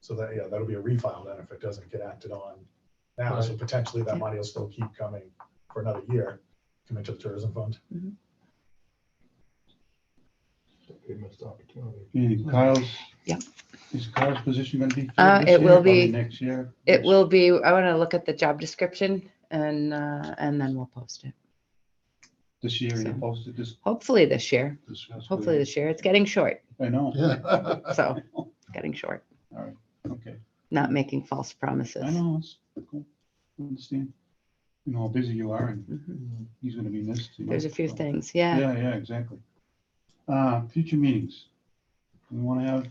Speaker 5: so that, yeah, that'll be a refile then if it doesn't get acted on now. So
Speaker 6: Right.
Speaker 5: potentially that money will still keep coming for another year, coming to the tourism fund.
Speaker 7: A missed opportunity.
Speaker 1: And Kyle's.
Speaker 4: Yep.
Speaker 1: Is Kyle's position gonna be? filled
Speaker 4: It
Speaker 1: this year,
Speaker 4: will
Speaker 1: probably
Speaker 4: be-
Speaker 1: Next year?
Speaker 4: It will be, I want to look at the job description and then we'll post it.
Speaker 1: This year, you
Speaker 4: So-
Speaker 1: posted this,
Speaker 4: Hopefully this year,
Speaker 6: Discuss
Speaker 4: hopefully
Speaker 6: with-
Speaker 4: this year. It's getting short,
Speaker 1: I know.
Speaker 6: Yeah.
Speaker 4: so it's getting short,
Speaker 1: Okay,
Speaker 4: not making false promises.
Speaker 1: I know, it's cool, I understand. You know how busy you are and
Speaker 4: Mhm.
Speaker 1: he's gonna be missed. you know,
Speaker 4: There's a few
Speaker 1: so.
Speaker 4: things, yeah.
Speaker 1: Yeah, exactly. Future meetings. We wanna have,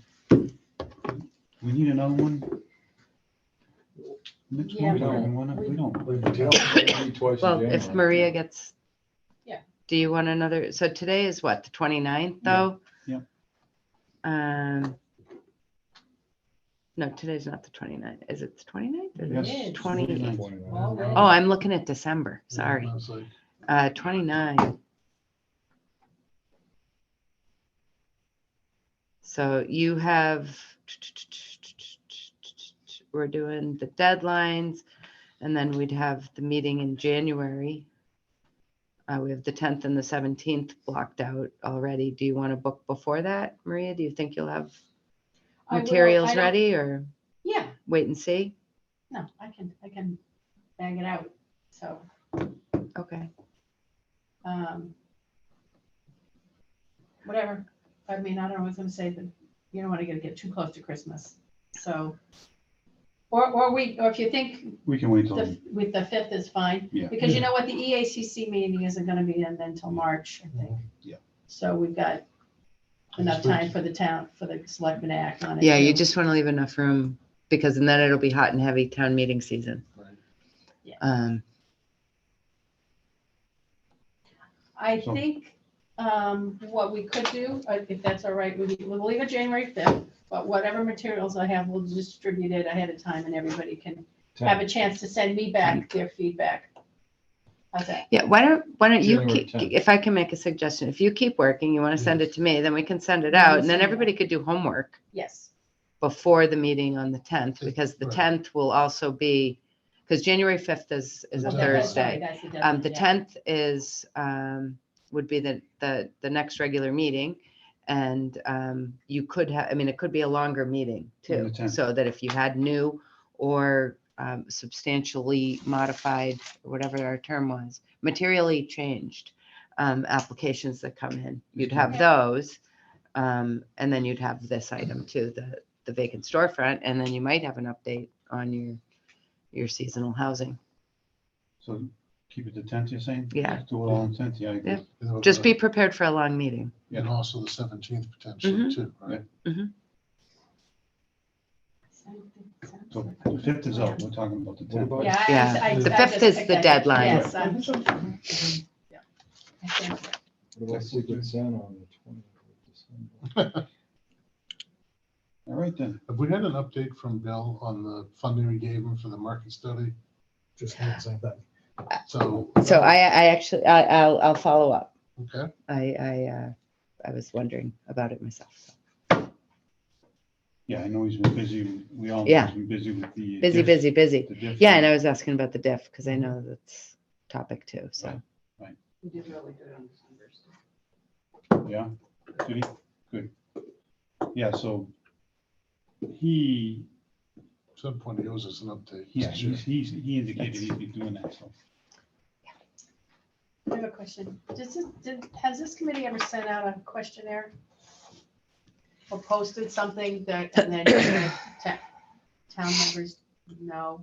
Speaker 1: we need another one. Next
Speaker 3: Yeah,
Speaker 1: month, or
Speaker 3: we-
Speaker 1: we wanna, we don't.
Speaker 7: Meet twice in
Speaker 4: Well, if
Speaker 7: January.
Speaker 4: Maria gets.
Speaker 3: Yeah.
Speaker 4: Do you want another, so today is what, the 29th though?
Speaker 1: Yeah.
Speaker 4: No, today's not the 29th. Is it the 29th? or the
Speaker 1: Yes,
Speaker 4: 28th?
Speaker 1: 29th.
Speaker 3: Already.
Speaker 4: Oh, I'm looking at December, sorry.
Speaker 6: I was like,
Speaker 4: 29. So you have, we're doing the deadlines, and then we'd have the meeting in January. We have the 10th and the 17th blocked out already. Do you want to book before that, Maria? Do you think you'll have
Speaker 3: I will. I
Speaker 4: materials
Speaker 3: don't-
Speaker 4: ready or
Speaker 3: Yeah,
Speaker 4: wait and see?
Speaker 3: no, I can bang it out, so,
Speaker 4: Okay.
Speaker 3: whatever. I mean, I don't know what I was gonna say, but you don't wanna get too close to Christmas, so. Or if you think
Speaker 1: We can wait till,
Speaker 3: with the 5th is fine,
Speaker 1: yeah.
Speaker 3: because you know what, the EACC meeting isn't gonna be in until March, I think.
Speaker 1: Yeah.
Speaker 3: So we've got enough time for the selectmen to act on it.
Speaker 4: Yeah, you
Speaker 3: too.
Speaker 4: just want to leave enough room because then it'll be hot and heavy town meeting season.
Speaker 6: Right.
Speaker 3: Yeah. I
Speaker 1: So-
Speaker 3: think, what we could do, if that's all right, we'll leave it January 5th, but whatever materials I have, we'll distribute it ahead of time and everybody can have a chance to send me back their feedback. How's that?
Speaker 4: Yeah, why don't you
Speaker 7: January
Speaker 4: keep,
Speaker 7: 10th.
Speaker 4: if I can make a suggestion, if you keep working, you want to send it to me, then we can send it
Speaker 3: Yeah,
Speaker 4: out
Speaker 3: we'll
Speaker 4: and then
Speaker 3: send it
Speaker 4: everybody
Speaker 3: out.
Speaker 4: could do homework
Speaker 3: Yes,
Speaker 4: before the meeting on the 10th, because the
Speaker 6: Right.
Speaker 4: 10th will also be, because January 5th is a
Speaker 6: Okay,
Speaker 3: that's right,
Speaker 4: Thursday.
Speaker 3: that's the deadline,
Speaker 4: The
Speaker 3: yeah.
Speaker 4: 10th is, would be the next regular meeting. And you could have, I mean, it could be a longer meeting
Speaker 1: On
Speaker 4: too.
Speaker 1: the 10th.
Speaker 4: So that if you had new or substantially modified, whatever our term was, materially changed applications that come in, you'd have
Speaker 3: Okay.
Speaker 4: those. And then you'd have this item too, the vacant storefront, and then you might have an update on your seasonal housing.
Speaker 1: So keep it to 10th, you're saying?
Speaker 4: Yeah.
Speaker 1: Let's do it all on 10th, yeah. I agree.
Speaker 4: Yeah.
Speaker 6: And then
Speaker 4: Just be prepared for a long meeting.
Speaker 6: And also the 17th potentially too, right?
Speaker 1: So the 5th is out, we're talking about the 10th.
Speaker 7: about-
Speaker 3: Yeah.
Speaker 4: Yeah,
Speaker 3: I
Speaker 4: the
Speaker 3: just
Speaker 4: 5th is
Speaker 3: picked
Speaker 4: the
Speaker 3: that.
Speaker 4: deadline.
Speaker 3: Yes, yeah. I think so.
Speaker 7: What about Secret Santa on the 20th of December?
Speaker 1: All right then.
Speaker 6: Have we had an update from Bill on the funding we gave him for the market study?
Speaker 5: Just the same thing.
Speaker 6: So.
Speaker 4: So I actually, I'll follow up.
Speaker 6: Okay,
Speaker 4: I was wondering about it myself.
Speaker 1: Yeah, I know he's been busy. We all know
Speaker 4: Yeah.
Speaker 1: he's been busy with the.
Speaker 4: Busy,
Speaker 1: diff-
Speaker 4: busy, busy.
Speaker 1: the diff-
Speaker 4: Yeah, and I was asking about the diff because I know that's a topic too, so.
Speaker 8: We did really good on December.
Speaker 1: Yeah, did he? Good. Yeah, so he,
Speaker 6: some point he owes us an update.
Speaker 1: yeah, he indicated he'd be doing that, so.
Speaker 3: I have a question. Has this committee ever sent out a questionnaire? Or posted something that, and then town members know?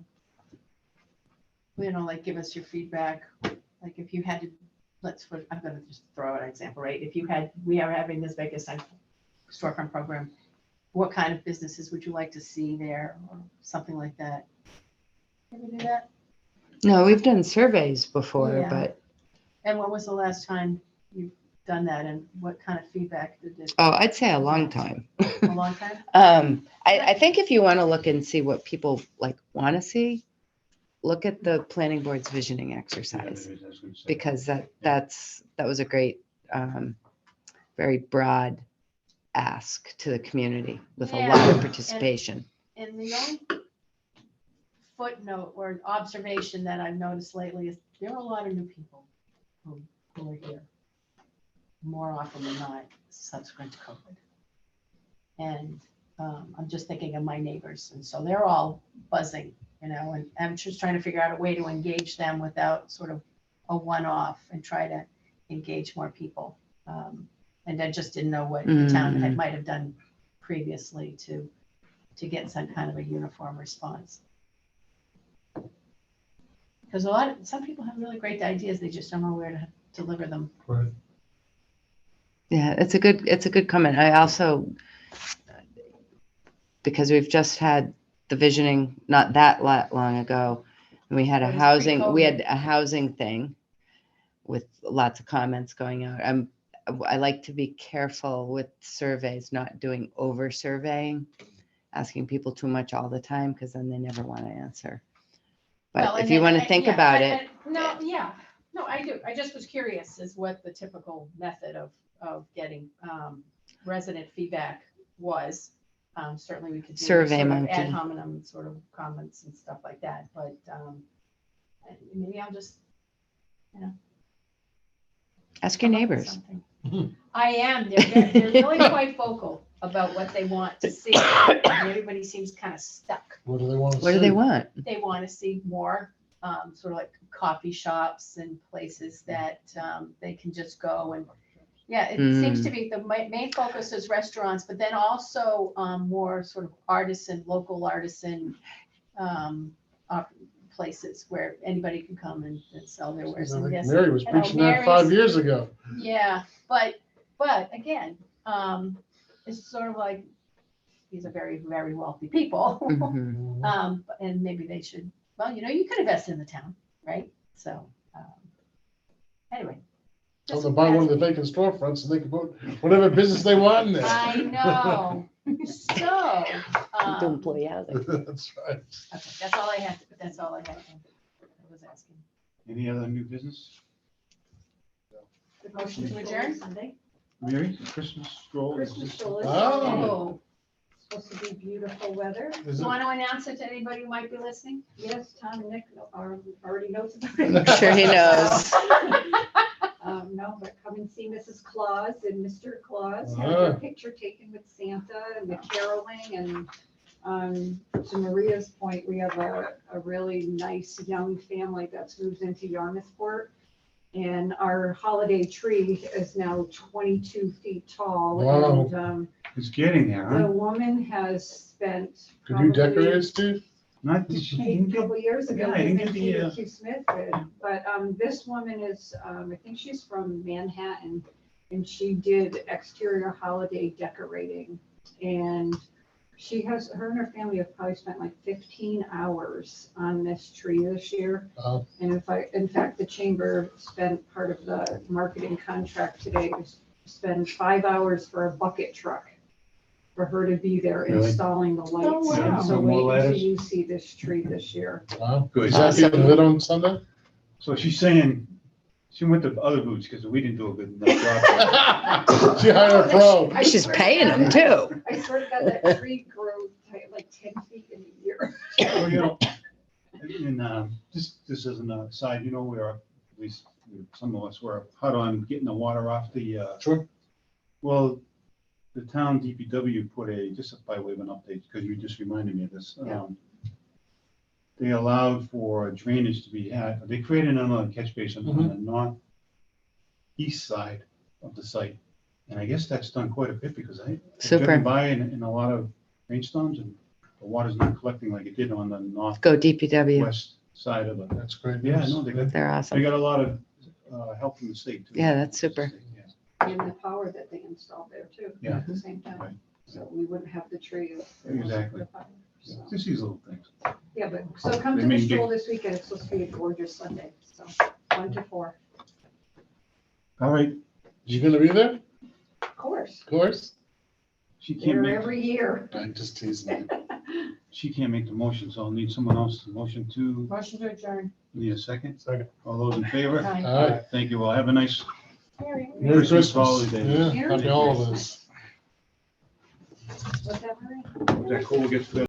Speaker 3: You know, like give us your feedback, like if you had to, I'm gonna just throw out an example, right? If we are having this Vegas storefront program, what kind of businesses would you like to see there or something like that? Can we do that?
Speaker 4: No, we've done surveys before,
Speaker 3: Yeah.
Speaker 4: but,
Speaker 3: And when was the last time you've done that and what kind of feedback did it,
Speaker 4: oh, I'd say a long time.
Speaker 3: a long time?
Speaker 4: I think if you want to look and see what people like want to see, look at the planning board's visioning
Speaker 1: Yeah,
Speaker 4: exercise.
Speaker 1: there is, I was gonna say.
Speaker 4: Because that was a great, very broad ask to the community with a lot
Speaker 3: Yeah,
Speaker 4: of
Speaker 3: and-
Speaker 4: participation.
Speaker 3: And the only footnote or observation that I've noticed lately is there are a lot of new people who are here more often than not subsequent to COVID. And I'm just thinking of my neighbors, and so they're all buzzing, you know, and I'm just trying to figure out a way to engage them without sort of a one-off and try to engage more people. And I just didn't know what the town might have done previously to get some kind of a uniform response. Because some people have really great ideas, they just don't know where to deliver them.
Speaker 6: Right.
Speaker 4: Yeah, it's a good comment. I also, because we've just had the visioning not that long ago, and we had
Speaker 3: It was
Speaker 4: we had
Speaker 3: pre-COVID.
Speaker 4: a housing thing with lots of comments going out. I like to be careful with surveys, not doing over surveying, asking people too much all the time, because then they never want to answer.
Speaker 3: Well,
Speaker 4: But
Speaker 3: and
Speaker 4: if you
Speaker 3: then-
Speaker 4: want to think
Speaker 3: yeah,
Speaker 4: about it,
Speaker 3: No, yeah, no, I do. I just was curious as what the typical method of getting resident feedback was. Certainly we could do
Speaker 4: Survey
Speaker 3: sort of
Speaker 4: monkey.
Speaker 3: ad hominem sort of comments and stuff like that, but maybe I'll just,
Speaker 4: Ask your
Speaker 3: come up with
Speaker 4: neighbors.
Speaker 3: something. I am, they're really quite vocal about what they want to see. Everybody seems kind of stuck.
Speaker 6: What do they want to see?
Speaker 4: What do they want?
Speaker 3: They want to see more, sort of like coffee shops and places that, they can just go and, yeah, it seems to be, the main focus is restaurants, but then also, more sort of local artisan, places where anybody can come and sell their wares.
Speaker 6: I
Speaker 3: And
Speaker 6: think
Speaker 3: yes,
Speaker 6: Mary was
Speaker 3: you know,
Speaker 6: preaching that
Speaker 3: Mary's-
Speaker 6: 5 years ago.
Speaker 3: Yeah, but again, it's sort of like, these are very, very wealthy people.
Speaker 4: Mhm.
Speaker 3: And maybe they should, well, you could invest in the town, right? So, anyway.
Speaker 6: Tell
Speaker 3: just
Speaker 6: them to buy one of the
Speaker 3: asking.
Speaker 6: vacant storefronts and they can put whatever business they want in there.
Speaker 3: I know. So,
Speaker 4: Don't play out.
Speaker 6: That's right.
Speaker 3: okay, that's all I had, that's all I had. I was asking.
Speaker 1: Any other new business?
Speaker 3: Motion to adjourn?
Speaker 8: Sunday.
Speaker 1: Mary, Christmas stroll?
Speaker 8: Christmas stroll is
Speaker 6: Oh.
Speaker 8: supposed to be beautiful weather.
Speaker 6: Is
Speaker 3: You
Speaker 6: it?
Speaker 3: want to announce it to anybody who might be listening?
Speaker 8: Yes, Tom and Nick already knows about it.
Speaker 4: Sure he knows.
Speaker 8: No, but come and see Mrs. Claus and Mr. Claus, have
Speaker 6: Ah.
Speaker 8: your picture taken with Santa and the caroling. And to Maria's point, we have a really nice young family that's moved into Yarmouthport. And our holiday tree is now 22 feet tall.
Speaker 6: Wow.
Speaker 8: And
Speaker 1: It's getting there,
Speaker 8: the
Speaker 1: huh?
Speaker 8: woman has spent.
Speaker 6: Could you
Speaker 8: probably
Speaker 6: decorate it, Steve?
Speaker 1: Not this
Speaker 8: A
Speaker 1: year.
Speaker 8: couple years ago,
Speaker 1: Yeah, I didn't
Speaker 8: and
Speaker 1: get
Speaker 8: Peter
Speaker 1: the,
Speaker 8: Q. Smith did, but, this woman is, I think she's from Manhattan, and she did exterior holiday decorating, and her and her family have probably spent like 15 hours on this tree this year.
Speaker 6: Wow.
Speaker 8: And in fact, the chamber spent part of the marketing contract today to spend 5 hours for a bucket truck for her to be there
Speaker 1: Really?
Speaker 8: installing the lights.
Speaker 3: Oh, wow.
Speaker 8: So
Speaker 1: Some more
Speaker 8: wait until
Speaker 1: ladders?
Speaker 8: you see this tree this year.
Speaker 6: Wow.
Speaker 1: Good.
Speaker 6: Is that being lit on Sunday?
Speaker 1: So she's saying, she went to other booths because we didn't do a good enough job.
Speaker 6: She hired a pro.
Speaker 8: I
Speaker 4: She's
Speaker 8: swear to
Speaker 4: paying
Speaker 8: God,
Speaker 4: them too.
Speaker 8: I swear to God, that tree grew like 10 feet in a year.
Speaker 1: Well, and this is an aside, we're, at least some of us were hot on getting the water off the,
Speaker 6: Sure.
Speaker 1: well, the town DPW put just by way of an update, because you just reminded me of this.
Speaker 8: Yeah.
Speaker 1: They allowed for drainage to be had, they created another catch basin on the northeast side of the site. And I guess that's done quite a bit because I've
Speaker 4: Super.
Speaker 1: driven by in a lot of rainstorms and the water's not collecting like it did on the northwest
Speaker 4: Go DPW.
Speaker 1: side of it.
Speaker 6: That's great.
Speaker 1: Yeah,
Speaker 6: news.
Speaker 1: no, they
Speaker 4: They're
Speaker 1: got
Speaker 4: awesome.
Speaker 1: a lot of help from the state too.
Speaker 4: Yeah, that's super.
Speaker 1: Yeah.
Speaker 8: And the power that they installed there too.
Speaker 1: Yeah.
Speaker 8: At the same
Speaker 1: Right.
Speaker 8: time. So we wouldn't have the tree. if there wasn't
Speaker 1: Exactly.
Speaker 8: the power. So,
Speaker 1: Just these little things.
Speaker 8: yeah, but, so come
Speaker 1: They
Speaker 8: to
Speaker 1: may
Speaker 8: the
Speaker 1: get-
Speaker 8: stroll this weekend. It's supposed to be a gorgeous Sunday. So 1 to 4.
Speaker 1: All right,
Speaker 6: You gonna be there?
Speaker 8: Of course.
Speaker 6: Of course.
Speaker 1: she can't
Speaker 8: They're
Speaker 1: make,
Speaker 8: every year.
Speaker 6: I'm just teasing you.
Speaker 1: she can't make the motion, so I'll need someone else to motion to,
Speaker 3: Motion to adjourn.
Speaker 1: need a second?
Speaker 6: Second.
Speaker 1: All those in favor?
Speaker 3: Aye.
Speaker 6: All right.
Speaker 1: Thank you all. Have a nice
Speaker 3: Merry-
Speaker 6: Merry
Speaker 1: Christmas
Speaker 6: Christmas.
Speaker 1: holiday.
Speaker 6: Yeah,
Speaker 8: Merry
Speaker 6: happy holidays.
Speaker 8: Christmas. What's that, Marie?
Speaker 1: That cool gets better.